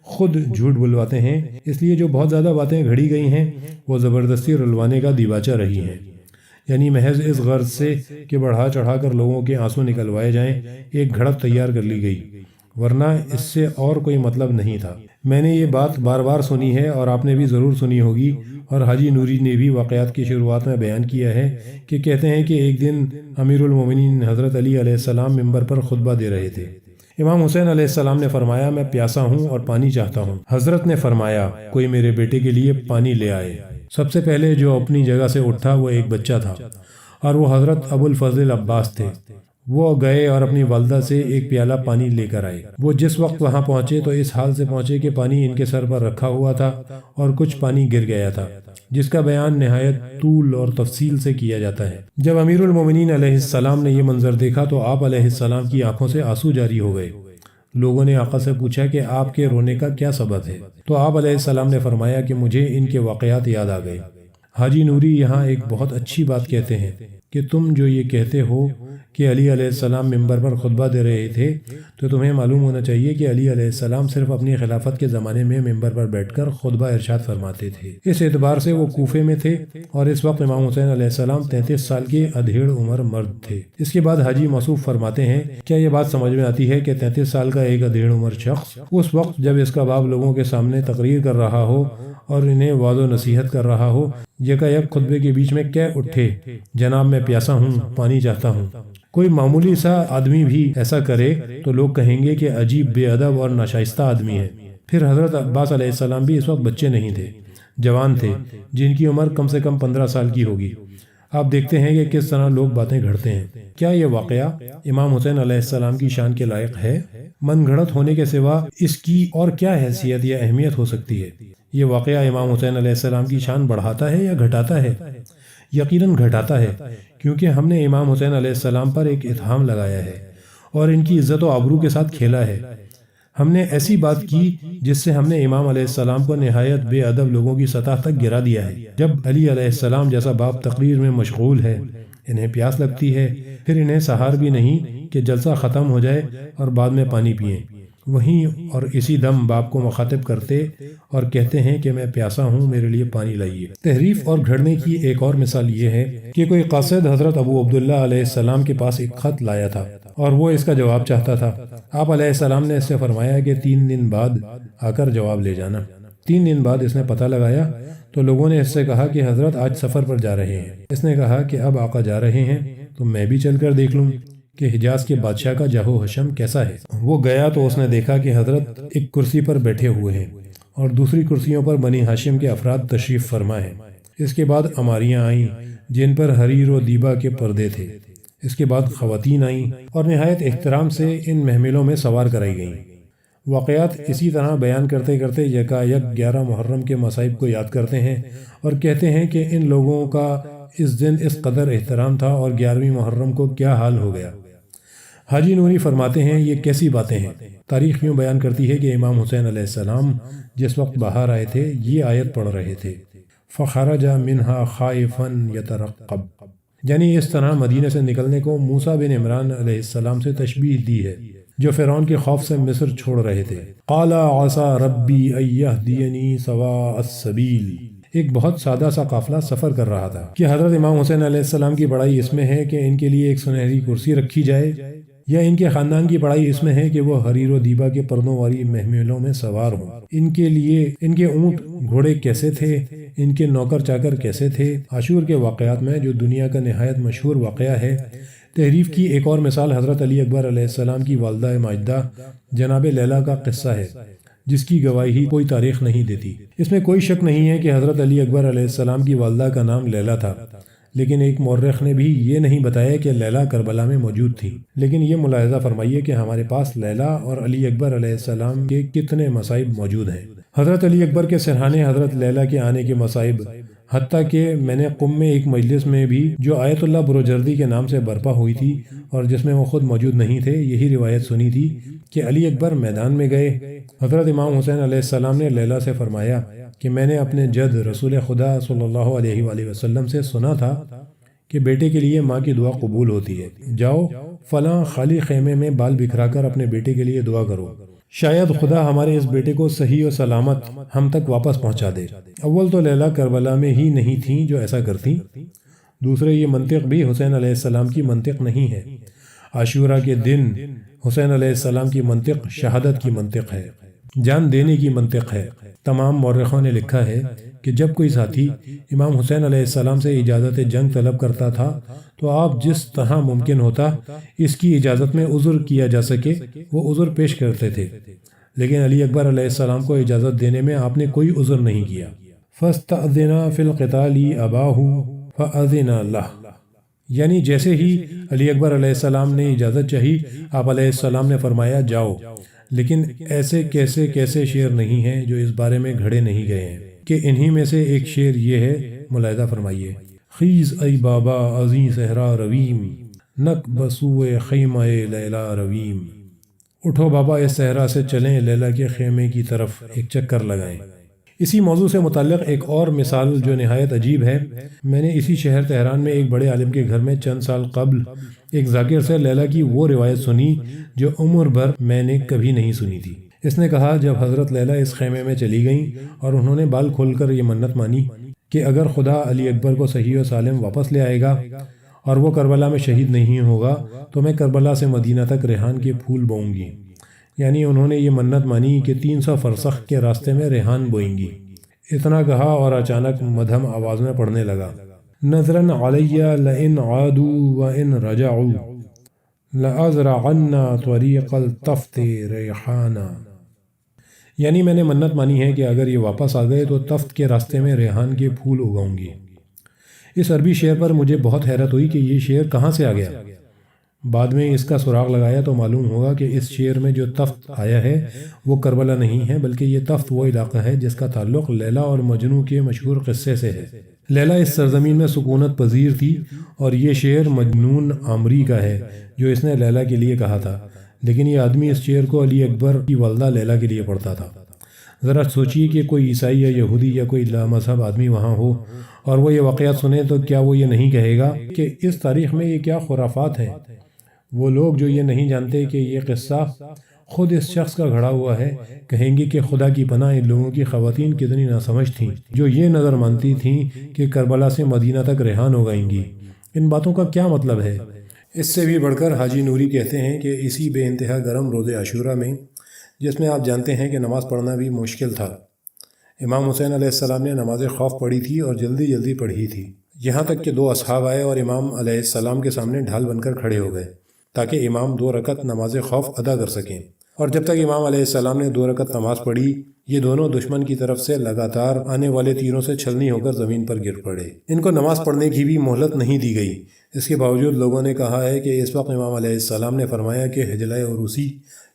خود جھوٹ بلواتے ہیں، اس لیے جو بہت زیادہ باتیں گھڑی گئی ہیں وہ زبردستی رلوانے کا دیباچہ رہی ہیں، یعنی محض اس غرض سے کہ بڑھا چڑھا کر لوگوں کے آنسو نکلوائے جائیں ایک گھڑپ تیار کر لی گئی، ورنہ اس سے اور کوئی مطلب نہیں تھا۔ میں نے یہ بات بار بار سنی ہے اور آپ نے بھی ضرور سنی ہوگی، اور حاجی نوری نے بھی واقعات کی شروعات میں بیان کیا ہے کہ کہتے ہیں کہ ایک دن امیر المومنین حضرت علی علیہ السلام ممبر پر خطبہ دے رہے تھے۔ امام حسین علیہ السلام نے فرمایا، میں پیاسا ہوں اور پانی چاہتا ہوں۔ حضرت نے فرمایا، کوئی میرے بیٹے کے لیے پانی لے آئے۔ سب سے پہلے جو اپنی جگہ سے اٹھا وہ ایک بچہ تھا اور وہ حضرت ابو الفضل عباس تھے۔ وہ گئے اور اپنی والدہ سے ایک پیالہ پانی لے کر آئے۔ وہ جس وقت وہاں پہنچے تو اس حال سے پہنچے کہ پانی ان کے سر پر رکھا ہوا تھا اور کچھ پانی گر گیا تھا، جس کا بیان نہایت طول اور تفصیل سے کیا جاتا ہے۔ جب امیر المومنین علیہ السلام نے یہ منظر دیکھا تو آپ علیہ السلام کی آنکھوں سے آنسو جاری ہو گئے۔ لوگوں نے آقا سے پوچھا کہ آپ کے رونے کا کیا سبب ہے؟ تو آپ علیہ السلام نے فرمایا کہ مجھے ان کے واقعات یاد آ گئے۔ حاجی نوری یہاں ایک بہت اچھی بات کہتے ہیں کہ تم جو یہ کہتے ہو کہ علی علیہ السلام ممبر پر خطبہ دے رہے تھے تو تمہیں معلوم ہونا چاہیے کہ علی علیہ السلام صرف اپنی خلافت کے زمانے میں ممبر پر بیٹھ کر خطبہ ارشاد فرماتے تھے۔ اس اعتبار سے وہ کوفے میں تھے اور اس وقت امام حسین علیہ السلام 33 سال کے ادھیڑ عمر مرد تھے۔ اس کے بعد حاجی موصوف فرماتے ہیں، کیا یہ بات سمجھ میں آتی ہے کہ 33 سال کا ایک ادھیڑ عمر شخص اس وقت جب اس کا باپ لوگوں کے سامنے تقریر کر رہا ہو اور انہیں وعظ و نصیحت کر رہا ہو، یکایک خطبے کے بیچ میں کہہ اٹھے، جناب میں پیاسا ہوں، پانی چاہتا ہوں۔ کوئی معمولی سا آدمی بھی ایسا کرے تو لوگ کہیں گے کہ عجیب بے ادب اور ناشائستہ آدمی ہے۔ پھر حضرت عباس علیہ السلام بھی اس وقت بچے نہیں تھے، جوان تھے، جن کی عمر کم سے کم 15 سال کی ہوگی۔ آپ دیکھتے ہیں کہ کس طرح لوگ باتیں گھڑتے ہیں۔ کیا یہ واقعہ امام حسین علیہ السلام کی شان کے لائق ہے؟ من گھڑت ہونے کے سوا اس کی اور کیا حیثیت یا اہمیت ہو سکتی ہے؟ یہ واقعہ امام حسین علیہ السلام کی شان بڑھاتا ہے یا گھٹاتا ہے؟ یقیناً گھٹاتا ہے، کیونکہ ہم نے امام حسین علیہ السلام پر ایک اتہام لگایا ہے اور ان کی عزت و آبرو کے ساتھ کھیلا ہے۔ ہم نے ایسی بات کی جس سے ہم نے امام علیہ السلام کو نہایت بے ادب لوگوں کی سطح تک گرا دیا ہے۔ جب علی علیہ السلام جیسا باپ تقریر میں مشغول ہے، انہیں پیاس لگتی ہے، پھر انہیں سہار بھی نہیں کہ جلسہ ختم ہو جائے اور بعد میں پانی پئیں، وہیں اور اسی دم باپ کو مخاطب کرتے اور کہتے ہیں کہ میں پیاسا ہوں، میرے لیے پانی لائیے۔ تحریف اور گھڑنے کی ایک اور مثال یہ ہے کہ کوئی قاصد حضرت ابو عبداللہ علیہ السلام کے پاس ایک خط لایا تھا اور وہ اس کا جواب چاہتا تھا۔ آپ علیہ السلام نے اس سے فرمایا کہ 3 دن بعد آ کر جواب لے جانا۔ 3 دن بعد اس نے پتہ لگایا تو لوگوں نے اس سے کہا کہ حضرت آج سفر پر جا رہے ہیں۔ اس نے کہا کہ اب آقا جا رہے ہیں تو میں بھی چل کر دیکھ لوں کہ حجاز کے بادشاہ کا جاہ و حشم کیسا ہے۔ وہ گیا تو اس نے دیکھا کہ حضرت ایک کرسی پر بیٹھے ہوئے ہیں اور دوسری کرسیوں پر بنی ہاشم کے افراد تشریف فرما ہیں۔ اس کے بعد عماریاں آئیں جن پر حریر و دیبا کے پردے تھے۔ اس کے بعد خواتین آئیں اور نہایت احترام سے ان محملوں میں سوار کرائی گئیں۔ واقعات اسی طرح بیان کرتے کرتے یکایک 11 محرم کے مصائب کو یاد کرتے ہیں اور کہتے ہیں کہ ان لوگوں کا اس دن اس قدر احترام تھا اور 11ویں محرم کو کیا حال ہو گیا۔ حاجی نوری فرماتے ہیں یہ کیسی باتیں ہیں۔ تاریخ یوں بیان کرتی ہے کہ امام حسین علیہ السلام جس وقت باہر آئے تھے یہ آیت پڑھ رہے تھے، فخرج منہا خائفا یترقب، یعنی اس طرح مدینہ سے نکلنے کو موسیٰ بن عمران علیہ السلام سے تشبیہ دی ہے جو فرعون کے خوف سے مصر چھوڑ رہے تھے۔ قال عسى ربی ان یہدینی سواء السبیل، ایک بہت سادہ سا قافلہ سفر کر رہا تھا کہ حضرت امام حسین علیہ السلام کی بڑائی اس میں ہے کہ ان کے لیے ایک سنہری کرسی رکھی جائے، یا ان کے خاندان کی بڑائی اس میں ہے کہ وہ حریر و دیبا کے پردوں والی محملوں میں سوار ہوں۔ ان کے لیے ان کے اونٹ گھوڑے کیسے تھے، ان کے نوکر چاکر کیسے تھے۔ عاشور کے واقعات میں جو دنیا کا نہایت مشہور واقعہ ہے، تحریف کی ایک اور مثال حضرت علی اکبر علیہ السلام کی والدہ ماجدہ جناب لیلا کا قصہ ہے، جس کی گواہی کوئی تاریخ نہیں دیتی۔ اس میں کوئی شک نہیں ہے کہ حضرت علی اکبر علیہ السلام کی والدہ کا نام لیلا تھا، لیکن ایک مورخ نے بھی یہ نہیں بتایا کہ لیلا کربلا میں موجود تھی۔ لیکن یہ ملاحظہ فرمائیے کہ ہمارے پاس لیلا اور علی اکبر علیہ السلام کے کتنے مصائب موجود ہیں۔ حضرت علی اکبر کے سرحانے حضرت لیلا کے آنے کے مصائب، حتیٰ کہ میں نے قم میں ایک مجلس میں بھی جو آیت اللہ بروجردی کے نام سے برپا ہوئی تھی اور جس میں وہ خود موجود نہیں تھے، یہی روایت سنی تھی کہ علی اکبر میدان میں گئے۔ حضرت امام حسین علیہ السلام نے لیلا سے فرمایا کہ میں نے اپنے جد رسول خدا صلی اللہ علیہ وآلہ وسلم سے سنا تھا کہ بیٹے کے لیے ماں کی دعا قبول ہوتی ہے، جاؤ فلاں خالی خیمے میں بال بکھرا کر اپنے بیٹے کے لیے دعا کرو، شاید خدا ہمارے اس بیٹے کو صحیح و سلامت ہم تک واپس پہنچا دے۔ اول تو لیلا کربلا میں ہی نہیں تھیں جو ایسا کرتی، دوسرے یہ منطق بھی حسین علیہ السلام کی منطق نہیں ہے۔ عاشورہ کے دن حسین علیہ السلام کی منطق شہادت کی منطق ہے، جان دینے کی منطق ہے۔ تمام مورخوں نے لکھا ہے کہ جب کوئی ساتھی امام حسین علیہ السلام سے اجازت جنگ طلب کرتا تھا تو آپ جس طرح ممکن ہوتا اس کی اجازت میں عذر کیا جا سکے وہ عذر پیش کرتے تھے، لیکن علی اکبر علیہ السلام کو اجازت دینے میں آپ نے کوئی عذر نہیں کیا۔ فَاسْتَأْذِنَ فِي الْقِتَالِ أَبَاهُ فَأَذِنَ لَهُ، یعنی جیسے ہی علی اکبر علیہ السلام نے اجازت چاہی، آپ علیہ السلام نے فرمایا جاؤ۔ لیکن ایسے کیسے شعر نہیں ہیں جو اس بارے میں گھڑے نہیں گئے ہیں، کہ انہی میں سے ایک شعر یہ ہے، ملاحظہ فرمائیے۔ خیز ای بابا ازیں صحرا رویم، نک بسوئے خیمہ لیلا رویم، اٹھو بابا اس صحرا سے چلیں، لیلا کے خیمے کی طرف ایک چکر لگائیں۔ اسی موضوع سے متعلق ایک اور مثال جو نہایت عجیب ہے، میں نے اسی شہر تہران میں ایک بڑے عالم کے گھر میں چند سال قبل ایک ذاکر سے لیلا کی وہ روایت سنی جو عمر بھر میں نے کبھی نہیں سنی تھی۔ اس نے کہا جب حضرت لیلا اس خیمے میں چلی گئیں اور انہوں نے بال کھول کر یہ منت مانی کہ اگر خدا علی اکبر کو صحیح و سالم واپس لے آئے گا اور وہ کربلا میں شہید نہیں ہوگا تو میں کربلا سے مدینہ تک ریحان کے پھول بوؤں گی، یعنی انہوں نے یہ منت مانی کہ 300 فرسخ کے راستے میں ریحان بوئیں گی۔ اتنا کہا اور اچانک مدھم آواز میں پڑھنے لگا، نظراً علی لئن عادوا وإن رجعوا لأزرعن طریق التفت ریحانا، یعنی میں نے منت مانی ہے کہ اگر یہ واپس آ گئے تو تفت کے راستے میں ریحان کے پھول اگاؤں گی۔ اس عربی شعر پر مجھے بہت حیرت ہوئی کہ یہ شعر کہاں سے آ گیا۔ بعد میں اس کا سراغ لگایا تو معلوم ہوگا کہ اس شعر میں جو تفت آیا ہے وہ کربلا نہیں ہے، بلکہ یہ تفت وہ علاقہ ہے جس کا تعلق لیلا اور مجنوں کے مشہور قصے سے ہے۔ لیلا اس سرزمین میں سکونت پذیر تھی اور یہ شعر مجنون عامری کا ہے جو اس نے لیلا کے لیے کہا تھا، لیکن یہ آدمی اس شعر کو علی اکبر کی والدہ لیلا کے لیے پڑھتا تھا۔ ذرا سوچیے کہ کوئی عیسائی یا یہودی یا کوئی لامذہب آدمی وہاں ہو اور وہ یہ واقعات سنے تو کیا وہ یہ نہیں کہے گا کہ اس تاریخ میں یہ کیا خرافات ہیں؟ وہ لوگ جو یہ نہیں جانتے کہ یہ قصہ خود اس شخص کا گھڑا ہوا ہے کہیں گے کہ خدا کی پناہ ان لوگوں کی خواتین کتنی ناسمجھ تھیں جو یہ نظر مانتی تھیں کہ کربلا سے مدینہ تک ریحان ہو گئیں گی۔ ان باتوں کا کیا مطلب ہے؟ اس سے بھی بڑھ کر حاجی نوری کہتے ہیں کہ اسی بے انتہا گرم روز عاشورہ میں، جس میں آپ جانتے ہیں کہ نماز پڑھنا بھی مشکل تھا، امام حسین علیہ السلام نے نماز خوف پڑھی تھی اور جلدی پڑھی تھی، یہاں تک کہ 2 اصحاب آئے اور امام علیہ السلام کے سامنے ڈھال بن کر کھڑے ہو گئے تاکہ امام 2 رکعت نماز خوف ادا کر سکیں، اور جب تک امام علیہ السلام نے 2 رکعت نماز پڑھی یہ دونوں دشمن کی طرف سے لگاتار آنے والے تیروں سے چھلنی ہو کر زمین پر گر پڑے۔ ان کو نماز پڑھنے کی بھی مہلت نہیں دی گئی۔ اس کے باوجود لوگوں نے کہا ہے کہ اس وقت امام علیہ السلام نے فرمایا کہ حجلہ عروسی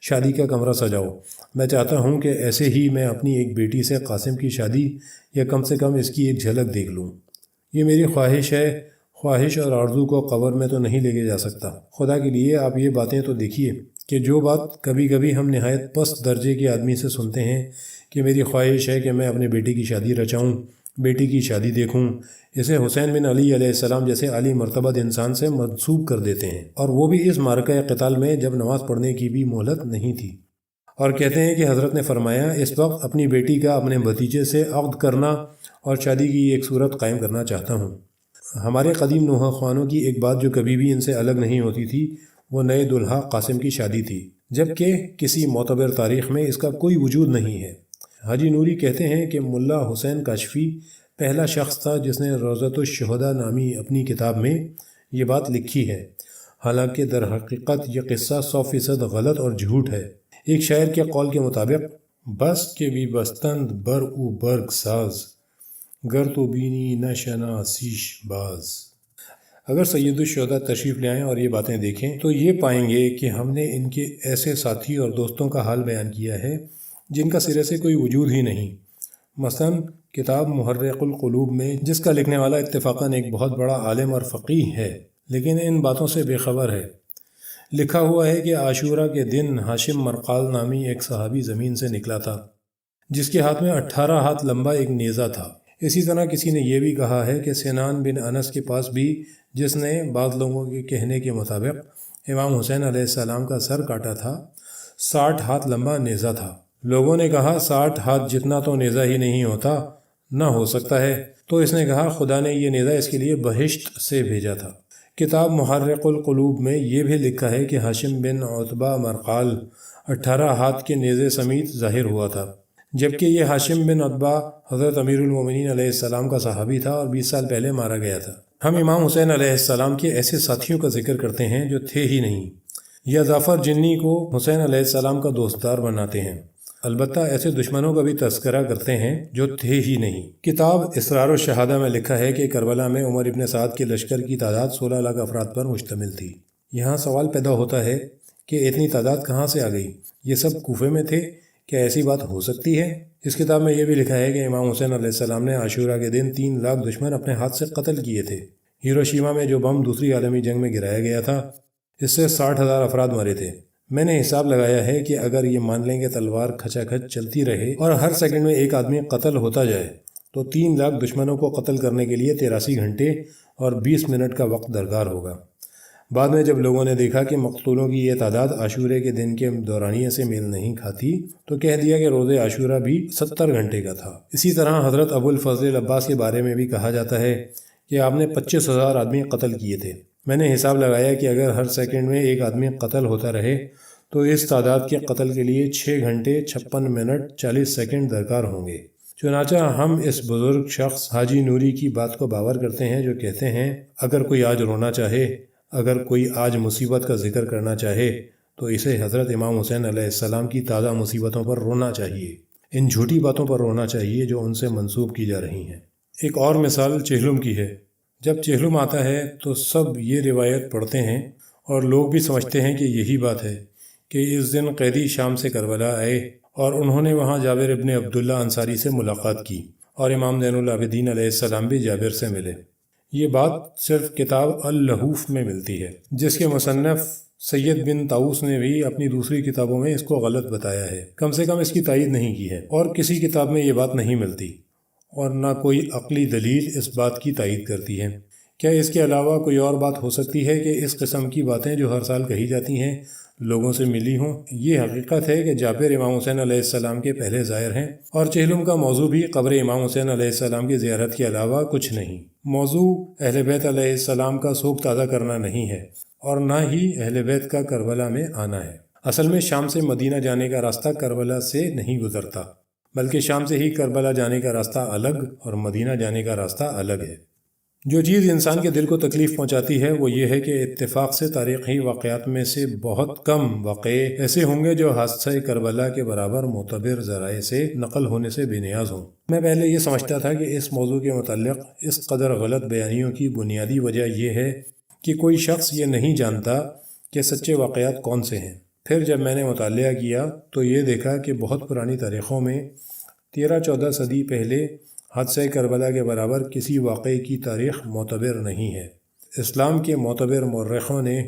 شادی کا کمرہ سجاؤ، میں چاہتا ہوں کہ ایسے ہی میں اپنی ایک بیٹی سے قاسم کی شادی یا کم سے کم اس کی ایک جھلک دیکھ لوں۔ یہ میری خواہش ہے، خواہش اور آرزو کو قبر میں تو نہیں لے کے جا سکتا۔ خدا کے لیے آپ یہ باتیں تو دیکھیے کہ جو بات کبھی کبھی ہم نہایت پست درجے کے آدمی سے سنتے ہیں کہ میری خواہش ہے کہ میں اپنے بیٹے کی شادی رچاؤں، بیٹی کی شادی دیکھوں، اسے حسین بن علی علیہ السلام جیسے عالی مرتبہ انسان سے منسوب کر دیتے ہیں، اور وہ بھی اس معرکہ قتال میں جب نماز پڑھنے کی بھی مہلت نہیں تھی، اور کہتے ہیں کہ حضرت نے فرمایا اس وقت اپنی بیٹی کا اپنے بھتیجے سے عقد کرنا اور شادی کی ایک صورت قائم کرنا چاہتا ہوں۔ ہمارے قدیم نوحہ خوانوں کی ایک بات جو کبھی بھی ان سے الگ نہیں ہوتی تھی وہ نئے دلہا قاسم کی شادی تھی، جبکہ کسی معتبر تاریخ میں اس کا کوئی وجود نہیں ہے۔ حاجی نوری کہتے ہیں کہ ملا حسین کاشفی پہلا شخص تھا جس نے روضۃ الشہداء نامی اپنی کتاب میں یہ بات لکھی ہے، حالانکہ در حقیقت یہ قصہ 100% غلط اور جھوٹ ہے۔ ایک شاعر کے قول کے مطابق بس کے بھی بستند بر او برگ ساز، گر تو بینی نہ شناسیش باز۔ اگر سید الشہداء تشریف لے آئیں اور یہ باتیں دیکھیں تو یہ پائیں گے کہ ہم نے ان کے ایسے ساتھی اور دوستوں کا حال بیان کیا ہے جن کا سرے سے کوئی وجود ہی نہیں۔ مثلاً کتاب محرق القلوب میں، جس کا لکھنے والا اتفاقاً ایک بہت بڑا عالم اور فقیہ ہے لیکن ان باتوں سے بے خبر ہے، لکھا ہوا ہے کہ عاشورہ کے دن ہاشم مرقال نامی ایک صحابی زمین سے نکلا تھا جس کے ہاتھ میں 18 ہاتھ لمبا ایک نیزہ تھا۔ اسی طرح کسی نے یہ بھی کہا ہے کہ سنان بن انس کے پاس بھی، جس نے بعض لوگوں کے کہنے کے مطابق امام حسین علیہ السلام کا سر کاٹا تھا، 60 ہاتھ لمبا نیزہ تھا۔ لوگوں نے کہا 60 ہاتھ جتنا تو نیزہ ہی نہیں ہوتا، نہ ہو سکتا ہے، تو اس نے کہا خدا نے یہ نیزہ اس کے لیے بہشت سے بھیجا تھا۔ کتاب محرق القلوب میں یہ بھی لکھا ہے کہ ہاشم بن عتبہ مرقال 18 ہاتھ کے نیزے سمیت ظاہر ہوا تھا، جبکہ یہ ہاشم بن عتبہ حضرت امیر المومنین علیہ السلام کا صحابی تھا اور 20 سال پہلے مارا گیا تھا۔ ہم امام حسین علیہ السلام کے ایسے ساتھیوں کا ذکر کرتے ہیں جو تھے ہی نہیں، یا ظفر جنی کو حسین علیہ السلام کا دوستدار بناتے ہیں، البتہ ایسے دشمنوں کا بھی تذکرہ کرتے ہیں جو تھے ہی نہیں۔ کتاب اسرار الشہادہ میں لکھا ہے کہ کربلا میں عمر ابن سعد کے لشکر کی تعداد 16 لاکھ افراد پر مشتمل تھی۔ یہاں سوال پیدا ہوتا ہے کہ اتنی تعداد کہاں سے آ گئی؟ یہ سب کوفے میں تھے، کیا ایسی بات ہو سکتی ہے؟ اس کتاب میں یہ بھی لکھا ہے کہ امام حسین علیہ السلام نے عاشورہ کے دن 3 لاکھ دشمن اپنے ہاتھ سے قتل کیے تھے۔ ہیروشیما میں جو بم دوسری عالمی جنگ میں گرایا گیا تھا، اس سے 60,000 افراد مرے تھے۔ میں نے حساب لگایا ہے کہ اگر یہ مان لیں کہ تلوار کھچا کھچ چلتی رہے اور ہر سیکنڈ میں ایک آدمی قتل ہوتا جائے تو 3 لاکھ دشمنوں کو قتل کرنے کے لیے 83 گھنٹے اور 20 منٹ کا وقت درکار ہوگا۔ بعد میں جب لوگوں نے دیکھا کہ مقتولوں کی یہ تعداد عاشورے کے دن کے دورانیے سے میل نہیں کھاتی تو کہہ دیا کہ روز عاشورہ بھی 70 گھنٹے کا تھا۔ اسی طرح حضرت ابو الفضل العباس کے بارے میں بھی کہا جاتا ہے کہ آپ نے 25,000 آدمی قتل کیے تھے۔ میں نے حساب لگایا کہ اگر ہر سیکنڈ میں ایک آدمی قتل ہوتا رہے تو اس تعداد کے قتل کے لیے 6 گھنٹے 56 منٹ 40 سیکنڈ درکار ہوں گے۔ چنانچہ ہم اس بزرگ شخص حاجی نوری کی بات کو باور کرتے ہیں جو کہتے ہیں اگر کوئی آج رونا چاہے، اگر کوئی آج مصیبت کا ذکر کرنا چاہے تو اسے حضرت امام حسین علیہ السلام کی تازہ مصیبتوں پر رونا چاہیے، ان جھوٹی باتوں پر رونا چاہیے جو ان سے منسوب کی جا رہی ہیں۔ ایک اور مثال چہلم کی ہے۔ جب چہلم آتا ہے تو سب یہ روایت پڑھتے ہیں اور لوگ بھی سمجھتے ہیں کہ یہی بات ہے کہ اس دن قیدی شام سے کربلا آئے اور انہوں نے وہاں جابر ابن عبداللہ انصاری سے ملاقات کی، اور امام زین العابدین علیہ السلام بھی جابر سے ملے۔ یہ بات صرف کتاب اللحوف میں ملتی ہے، جس کے مصنف سید بن طاؤس نے بھی اپنی دوسری کتابوں میں اس کو غلط بتایا ہے، کم سے کم اس کی تائید نہیں کی ہے، اور کسی کتاب میں یہ بات نہیں ملتی، اور نہ کوئی عقلی دلیل اس بات کی تائید کرتی ہے۔ کیا اس کے علاوہ کوئی اور بات ہو سکتی ہے کہ اس قسم کی باتیں جو ہر سال کہی جاتی ہیں لوگوں سے ملی ہوں؟ یہ حقیقت ہے کہ جابر امام حسین علیہ السلام کے پہلے زائر ہیں، اور چہلم کا موضوع بھی قبر امام حسین علیہ السلام کی زیارت کے علاوہ کچھ نہیں۔ موضوع اہل بیت علیہ السلام کا سوگ تازہ کرنا نہیں ہے، اور نہ ہی اہل بیت کا کربلا میں آنا ہے۔ اصل میں شام سے مدینہ جانے کا راستہ کربلا سے نہیں گزرتا، بلکہ شام سے ہی کربلا جانے کا راستہ الگ اور مدینہ جانے کا راستہ الگ ہے۔ جو چیز انسان کے دل کو تکلیف پہنچاتی ہے وہ یہ ہے کہ اتفاق سے تاریخی واقعات میں سے بہت کم واقعے ایسے ہوں گے جو حادثہ کربلا کے برابر معتبر ذرائع سے نقل ہونے سے بے نیاز ہوں۔ میں پہلے یہ سمجھتا تھا کہ اس موضوع کے متعلق اس قدر غلط بیانیوں کی بنیادی وجہ یہ ہے کہ کوئی شخص یہ نہیں جانتا کہ سچے واقعات کون سے ہیں۔ پھر جب میں نے مطالعہ کیا تو یہ دیکھا کہ بہت پرانی تاریخوں میں 13-14 صدی پہلے حادثہ کربلا کے برابر کسی واقعے کی تاریخ معتبر نہیں ہے۔ اسلام کے معتبر مورخوں نے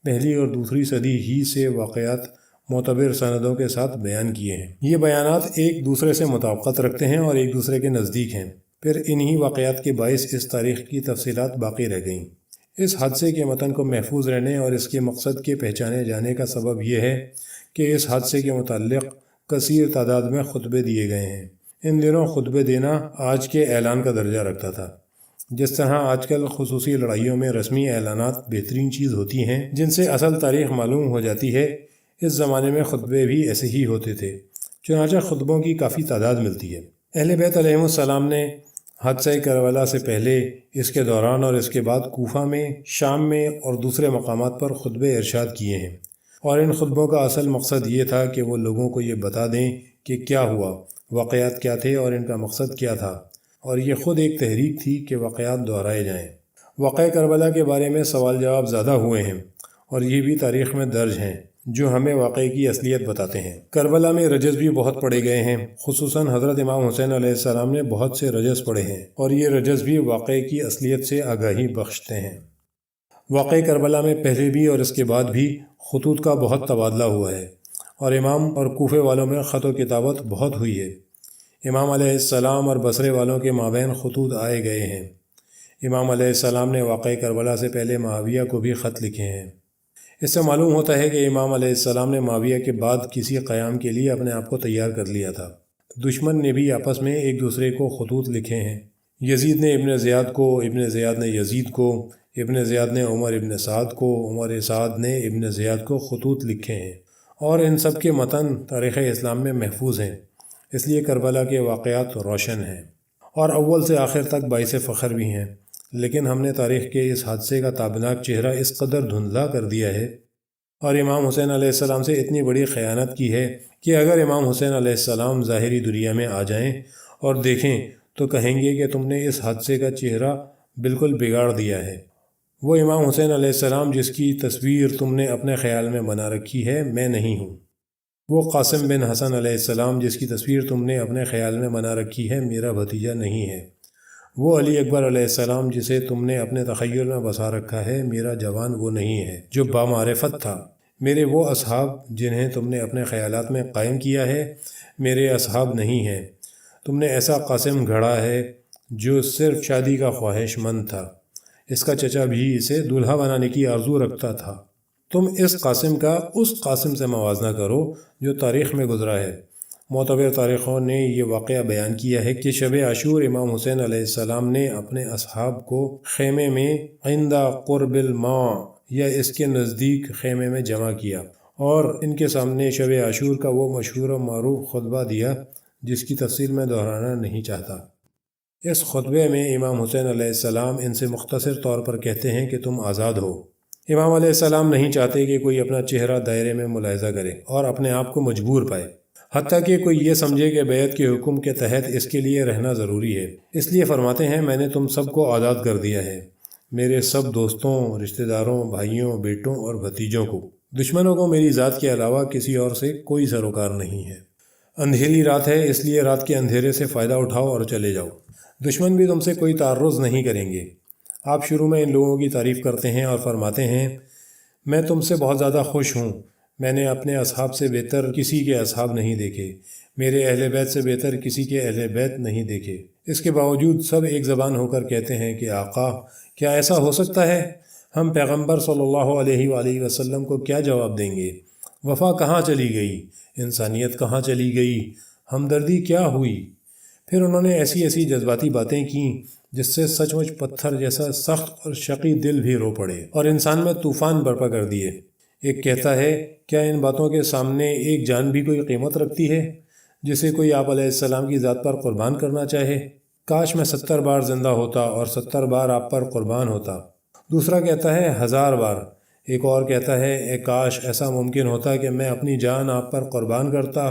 پہلی اور دوسری صدی ہی سے واقعات معتبر سندوں کے ساتھ بیان کیے ہیں۔ یہ بیانات ایک دوسرے سے مطابقت رکھتے ہیں اور ایک دوسرے کے نزدیک ہیں۔ پھر انہی واقعات کے باعث اس تاریخ کی تفصیلات باقی رہ گئیں۔ اس حادثے کے متن کو محفوظ رہنے اور اس کے مقصد کے پہچانے جانے کا سبب یہ ہے کہ اس حادثے کے متعلق کثیر تعداد میں خطبے دیے گئے ہیں۔ ان دنوں خطبے دینا آج کے اعلان کا درجہ رکھتا تھا۔ جس طرح آج کل خصوصی لڑائیوں میں رسمی اعلانات بہترین چیز ہوتی ہیں جن سے اصل تاریخ معلوم ہو جاتی ہے، اس زمانے میں خطبے بھی ایسے ہی ہوتے تھے۔ چنانچہ خطبوں کی کافی تعداد ملتی ہے۔ اہل بیت علیہم السلام نے حادثہ کربلا سے پہلے، اس کے دوران اور اس کے بعد کوفہ میں، شام میں اور دوسرے مقامات پر خطبے ارشاد کیے ہیں، اور ان خطبوں کا اصل مقصد یہ تھا کہ وہ لوگوں کو یہ بتا دیں کہ کیا ہوا، واقعات کیا تھے اور ان کا مقصد کیا تھا، اور یہ خود ایک تحریک تھی کہ واقعات دہرائے جائیں۔ واقعہ کربلا کے بارے میں سوال جواب زیادہ ہوئے ہیں اور یہ بھی تاریخ میں درج ہیں جو ہمیں واقعے کی اصلیت بتاتے ہیں۔ کربلا میں رجز بھی بہت پڑے گئے ہیں، خصوصاً حضرت امام حسین علیہ السلام نے بہت سے رجز پڑھے ہیں، اور یہ رجز بھی واقعے کی اصلیت سے آگاہی بخشتے ہیں۔ واقعہ کربلا میں پہلے بھی اور اس کے بعد بھی خطوط کا بہت تبادلہ ہوا ہے، اور امام اور کوفے والوں میں خط و کتابت بہت ہوئی ہے۔ امام علیہ السلام اور بصرے والوں کے مابین خطوط آئے گئے ہیں۔ امام علیہ السلام نے واقعہ کربلا سے پہلے معاویہ کو بھی خط لکھے ہیں۔ اس سے معلوم ہوتا ہے کہ امام علیہ السلام نے معاویہ کے بعد کسی قیام کے لیے اپنے آپ کو تیار کر لیا تھا۔ دشمن نے بھی آپس میں ایک دوسرے کو خطوط لکھے ہیں۔ یزید نے ابن زیاد کو، ابن زیاد نے یزید کو، ابن زیاد نے عمر ابن سعد کو، عمر سعد نے ابن زیاد کو خطوط لکھے ہیں، اور ان سب کے متن تاریخ اسلام میں محفوظ ہیں۔ اس لیے کربلا کے واقعات روشن ہیں اور اول سے آخر تک باعث فخر بھی ہیں، لیکن ہم نے تاریخ کے اس حادثے کا تابناک چہرہ اس قدر دھندلا کر دیا ہے اور امام حسین علیہ السلام سے اتنی بڑی خیانت کی ہے کہ اگر امام حسین علیہ السلام ظاہری دنیا میں آ جائیں اور دیکھیں تو کہیں گے کہ تم نے اس حادثے کا چہرہ بالکل بگاڑ دیا ہے۔ وہ امام حسین علیہ السلام جس کی تصویر تم نے اپنے خیال میں بنا رکھی ہے، میں نہیں ہوں۔ وہ قاسم بن حسن علیہ السلام جس کی تصویر تم نے اپنے خیال میں بنا رکھی ہے، میرا بھتیجا نہیں ہے۔ وہ علی اکبر علیہ السلام جسے تم نے اپنے تخیل میں بسا رکھا ہے، میرا جوان وہ نہیں ہے جو بامعرفت تھا۔ میرے وہ اصحاب جنہیں تم نے اپنے خیالات میں قائم کیا ہے، میرے اصحاب نہیں ہیں۔ تم نے ایسا قاسم گھڑا ہے جو صرف شادی کا خواہش مند تھا، اس کا چچا بھی اسے دولہا بنانے کی آرزو رکھتا تھا۔ تم اس قاسم کا اس قاسم سے موازنہ کرو جو تاریخ میں گزرا ہے۔ معتبر تاریخوں نے یہ واقعہ بیان کیا ہے کہ شب عاشور امام حسین علیہ السلام نے اپنے اصحاب کو خیمے میں عند قرب الماء یا اس کے نزدیک خیمے میں جمع کیا اور ان کے سامنے شب عاشور کا وہ مشہور و معروف خطبہ دیا جس کی تفصیل میں دہرانا نہیں چاہتا۔ اس خطبے میں امام حسین علیہ السلام ان سے مختصر طور پر کہتے ہیں کہ تم آزاد ہو۔ امام علیہ السلام نہیں چاہتے کہ کوئی اپنا چہرہ دائرے میں ملاحظہ کرے اور اپنے آپ کو مجبور پائے، حتیٰ کہ کوئی یہ سمجھے کہ بیعت کے حکم کے تحت اس کے لیے رہنا ضروری ہے۔ اس لیے فرماتے ہیں، میں نے تم سب کو آزاد کر دیا ہے، میرے سب دوستوں، رشتہ داروں، بھائیوں، بیٹوں اور بھتیجوں کو۔ دشمنوں کو میری ذات کے علاوہ کسی اور سے کوئی سروکار نہیں ہے۔ اندھیری رات ہے، اس لیے رات کے اندھیرے سے فائدہ اٹھاؤ اور چلے جاؤ۔ دشمن بھی تم سے کوئی تعرض نہیں کریں گے۔ آپ شروع میں ان لوگوں کی تعریف کرتے ہیں اور فرماتے ہیں، میں تم سے بہت زیادہ خوش ہوں، میں نے اپنے اصحاب سے بہتر کسی کے اصحاب نہیں دیکھے، میرے اہل بیت سے بہتر کسی کے اہل بیت نہیں دیکھے۔ اس کے باوجود سب ایک زبان ہو کر کہتے ہیں کہ آقا، کیا ایسا ہو سکتا ہے؟ ہم پیغمبر صلی اللہ علیہ وآلہ وسلم کو کیا جواب دیں گے؟ وفا کہاں چلی گئی؟ انسانیت کہاں چلی گئی؟ ہمدردی کیا ہوئی؟ پھر انہوں نے ایسی ایسی جذباتی باتیں کیں جس سے سچ مچ پتھر جیسا سخت اور شقی دل بھی رو پڑے اور انسان میں طوفان برپا کر دیے۔ ایک کہتا ہے، کیا ان باتوں کے سامنے ایک جان بھی کوئی قیمت رکھتی ہے جسے کوئی آپ علیہ السلام کی ذات پر قربان کرنا چاہے؟ کاش میں 70 بار زندہ ہوتا اور 70 بار آپ پر قربان ہوتا۔ دوسرا کہتا ہے 1000 بار۔ ایک اور کہتا ہے، اے کاش ایسا ممکن ہوتا کہ میں اپنی جان آپ پر قربان کرتا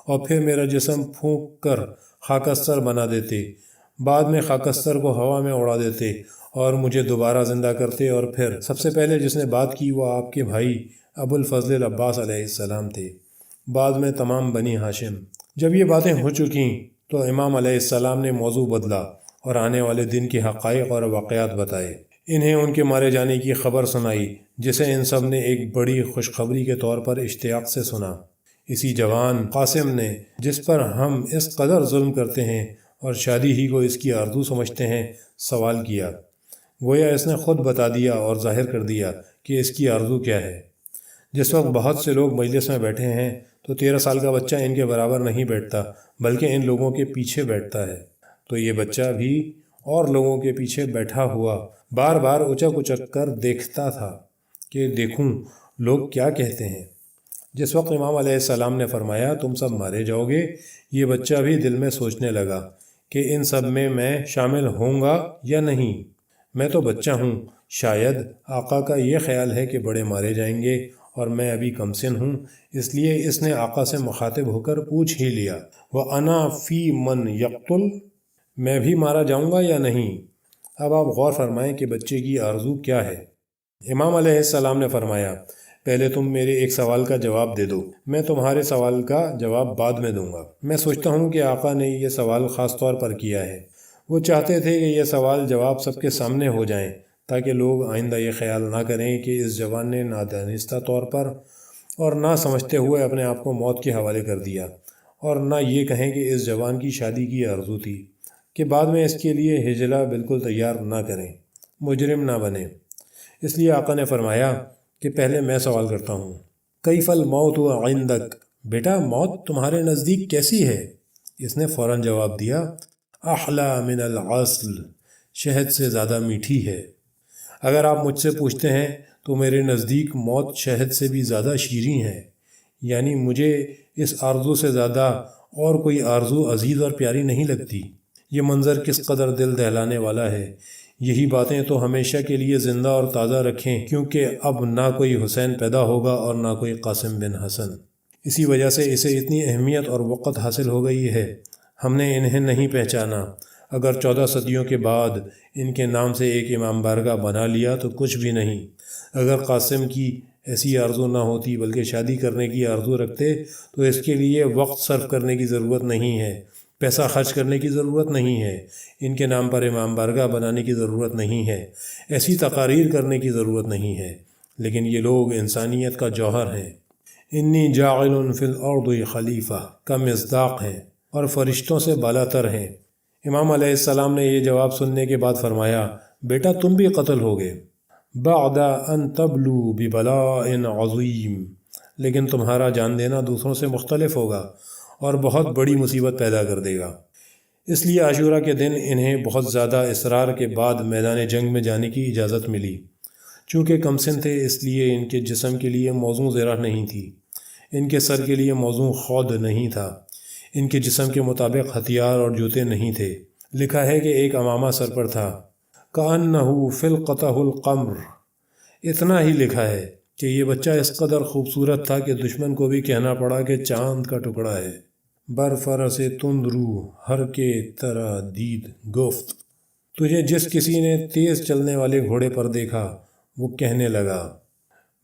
اور پھر میرا جسم پھونک کر خاکستر بنا دیتے، بعد میں خاکستر کو ہوا میں اڑا دیتے اور مجھے دوبارہ زندہ کرتے، اور پھر سب سے پہلے جس نے بات کی وہ آپ کے بھائی ابو الفضل العباس علیہ السلام تھے، بعد میں تمام بنی ہاشم۔ جب یہ باتیں ہو چکیں تو امام علیہ السلام نے موضوع بدلا اور آنے والے دن کے حقائق اور واقعات بتائے۔ انہیں ان کے مارے جانے کی خبر سنائی، جسے ان سب نے ایک بڑی خوشخبری کے طور پر اشتیاق سے سنا۔ اسی جوان قاسم نے، جس پر ہم اس قدر ظلم کرتے ہیں اور شادی ہی کو اس کی آرزو سمجھتے ہیں، سوال کیا۔ گویا اس نے خود بتا دیا اور ظاہر کر دیا کہ اس کی آرزو کیا ہے۔ جس وقت بہت سے لوگ مجلس میں بیٹھے ہیں تو 13 سال کا بچہ ان کے برابر نہیں بیٹھتا بلکہ ان لوگوں کے پیچھے بیٹھتا ہے، تو یہ بچہ بھی اور لوگوں کے پیچھے بیٹھا ہوا بار بار اچک اچک کر دیکھتا تھا کہ دیکھوں لوگ کیا کہتے ہیں۔ جس وقت امام علیہ السلام نے فرمایا تم سب مارے جاؤ گے، یہ بچہ بھی دل میں سوچنے لگا کہ ان سب میں شامل ہوں گا یا نہیں۔ میں تو بچہ ہوں، شاید آقا کا یہ خیال ہے کہ بڑے مارے جائیں گے اور میں ابھی کم سن ہوں، اس لیے اس نے آقا سے مخاطب ہو کر پوچھ ہی لیا، وَأَنَا فِي مَنْ يَقْتُلْ، میں بھی مارا جاؤں گا یا نہیں؟ اب آپ غور فرمائیں کہ بچے کی آرزو کیا ہے۔ امام علیہ السلام نے فرمایا پہلے تم میرے ایک سوال کا جواب دے دو، میں تمہارے سوال کا جواب بعد میں دوں گا۔ میں سوچتا ہوں کہ آقا نے یہ سوال خاص طور پر کیا ہے، وہ چاہتے تھے کہ یہ سوال جواب سب کے سامنے ہو جائیں تاکہ لوگ آئندہ یہ خیال نہ کریں کہ اس جوان نے نادانستہ طور پر اور نہ سمجھتے ہوئے اپنے آپ کو موت کے حوالے کر دیا، اور نہ یہ کہیں کہ اس جوان کی شادی کی آرزو تھی، کہ بعد میں اس کے لیے ہجلا بالکل تیار نہ کریں، مجرم نہ بنیں۔ اس لیے آقا نے فرمایا کہ پہلے میں سوال کرتا ہوں، کیف الموت عندک، بیٹا موت تمہارے نزدیک کیسی ہے؟ اس نے فوراً جواب دیا، احلی من العسل، شہد سے زیادہ میٹھی ہے۔ اگر آپ مجھ سے پوچھتے ہیں تو میرے نزدیک موت شہد سے بھی زیادہ شیریں ہے، یعنی مجھے اس آرزو سے زیادہ اور کوئی آرزو عزیز اور پیاری نہیں لگتی۔ یہ منظر کس قدر دل دہلانے والا ہے، یہی باتیں تو ہمیشہ کے لیے زندہ اور تازہ رکھیں، کیونکہ اب نہ کوئی حسین پیدا ہوگا اور نہ کوئی قاسم بن حسن۔ اسی وجہ سے اسے اتنی اہمیت اور وقت حاصل ہو گئی ہے، ہم نے انہیں نہیں پہچانا۔ اگر 14 صدیوں کے بعد ان کے نام سے ایک امام بارگاہ بنا لیا تو کچھ بھی نہیں۔ اگر قاسم کی ایسی آرزو نہ ہوتی بلکہ شادی کرنے کی آرزو رکھتے تو اس کے لیے وقت صرف کرنے کی ضرورت نہیں ہے، پیسہ خرچ کرنے کی ضرورت نہیں ہے، ان کے نام پر امام بارگاہ بنانے کی ضرورت نہیں ہے، ایسی تقاریر کرنے کی ضرورت نہیں ہے، لیکن یہ لوگ انسانیت کا جوہر ہیں۔ انی جاعل فی الارض خلیفہ کا مصداق ہیں اور فرشتوں سے بالا تر ہیں۔ امام علیہ السلام نے یہ جواب سننے کے بعد فرمایا، بیٹا تم بھی قتل ہوگے، بعد ان تبلو ببلاء عظیم، لیکن تمہارا جان دینا دوسروں سے مختلف ہوگا اور بہت بڑی مصیبت پیدا کر دے گا۔ اس لیے عاشورہ کے دن انہیں بہت زیادہ اصرار کے بعد میدان جنگ میں جانے کی اجازت ملی۔ چونکہ کمسن تھے اس لیے ان کے جسم کے لیے موزوں زرہ نہیں تھی، ان کے سر کے لیے موزوں خود نہیں تھا، ان کے جسم کے مطابق ہتھیار اور جوتے نہیں تھے۔ لکھا ہے کہ ایک امامہ سر پر تھا، کأنہ فلقتہ القمر، اتنا ہی لکھا ہے کہ یہ بچہ اس قدر خوبصورت تھا کہ دشمن کو بھی کہنا پڑا کہ چاند کا ٹکڑا ہے۔ برفرس تندرو ہر کے طرح دید گفت، تجھے جس کسی نے تیز چلنے والے گھوڑے پر دیکھا وہ کہنے لگا،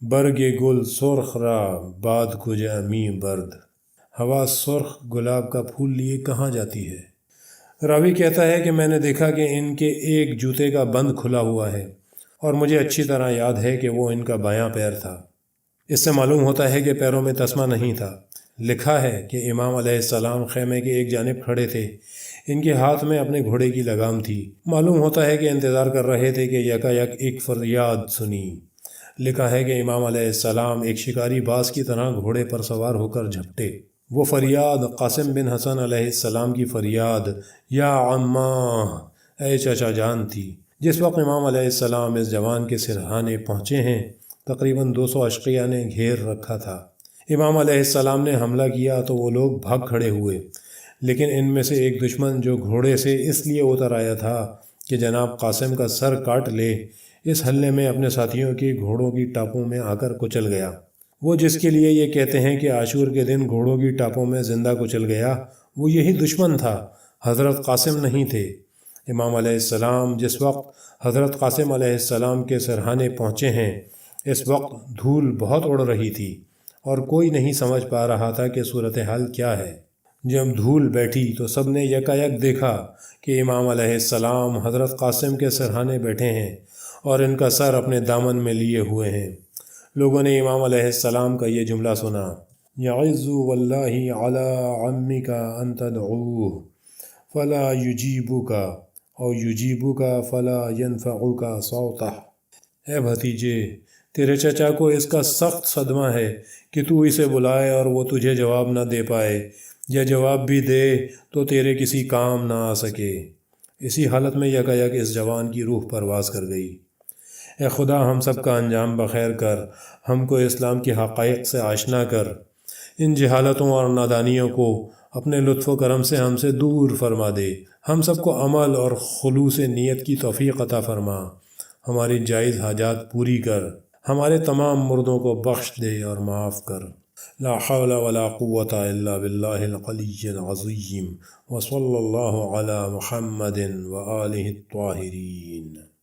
برگ گل سرخ را باد کجا می برد، ہوا سرخ گلاب کا پھول لیے کہاں جاتی ہے؟ راوی کہتا ہے کہ میں نے دیکھا کہ ان کے ایک جوتے کا بند کھلا ہوا ہے اور مجھے اچھی طرح یاد ہے کہ وہ ان کا بایاں پیر تھا۔ اس سے معلوم ہوتا ہے کہ پیروں میں تسمہ نہیں تھا۔ لکھا ہے کہ امام علیہ السلام خیمے کے ایک جانب کھڑے تھے، ان کے ہاتھ میں اپنے گھوڑے کی لگام تھی۔ معلوم ہوتا ہے کہ انتظار کر رہے تھے کہ یکا یک ایک فریاد سنی۔ لکھا ہے کہ امام علیہ السلام ایک شکاری باز کی طرح گھوڑے پر سوار ہو کر جھپٹے۔ وہ فریاد قاسم بن حسن علیہ السلام کی فریاد، یا عماں، اے چچا جان تھی۔ جس وقت امام علیہ السلام اس جوان کے سرہانے پہنچے ہیں، تقریباً 200 اشقیاء نے گھیر رکھا تھا۔ امام علیہ السلام نے حملہ کیا تو وہ لوگ بھاگ کھڑے ہوئے، لیکن ان میں سے ایک دشمن جو گھوڑے سے اس لیے اتر آیا تھا کہ جناب قاسم کا سر کاٹ لے، اس حملے میں اپنے ساتھیوں کے گھوڑوں کی ٹاپوں میں آ کر کچل گیا۔ وہ جس کے لیے یہ کہتے ہیں کہ عاشور کے دن گھوڑوں کی ٹاپوں میں زندہ کچل گیا، وہ یہی دشمن تھا، حضرت قاسم نہیں تھے۔ امام علیہ السلام جس وقت حضرت قاسم علیہ السلام کے سرہانے پہنچے ہیں، اس وقت دھول بہت اڑ رہی تھی اور کوئی نہیں سمجھ پا رہا تھا کہ صورتحال کیا ہے۔ جب دھول بیٹھی تو سب نے یکایک دیکھا کہ امام علیہ السلام حضرت قاسم کے سرہانے بیٹھے ہیں اور ان کا سر اپنے دامن میں لیے ہوئے ہیں۔ لوگوں نے امام علیہ السلام کا یہ جملہ سنا، یعز واللہ علی عمک ان تدعوہ فلا یجیبک او یجیبک فلا ینفعک صوتہ۔ اے بھتیجے، تیرے چچا کو اس کا سخت صدمہ ہے کہ تو اسے بلائے اور وہ تجھے جواب نہ دے پائے، یا جواب بھی دے تو تیرے کسی کام نہ آ سکے۔ اسی حالت میں یکایک اس جوان کی روح پرواز کر گئی۔ اے خدا، ہم سب کا انجام بخیر کر، ہم کو اسلام کی حقائق سے آشنا کر، ان جہالتوں اور نادانیوں کو اپنے لطف و کرم سے ہم سے دور فرما دے، ہم سب کو عمل اور خلوص نیت کی توفیق عطا فرما، ہماری جائز حاجات پوری کر، ہمارے تمام مردوں کو بخش دے اور معاف کر۔ لا حول ولا قوة الا باللہ العلی العظیم، وصلی اللہ علی محمد وآلہ الطاہرین۔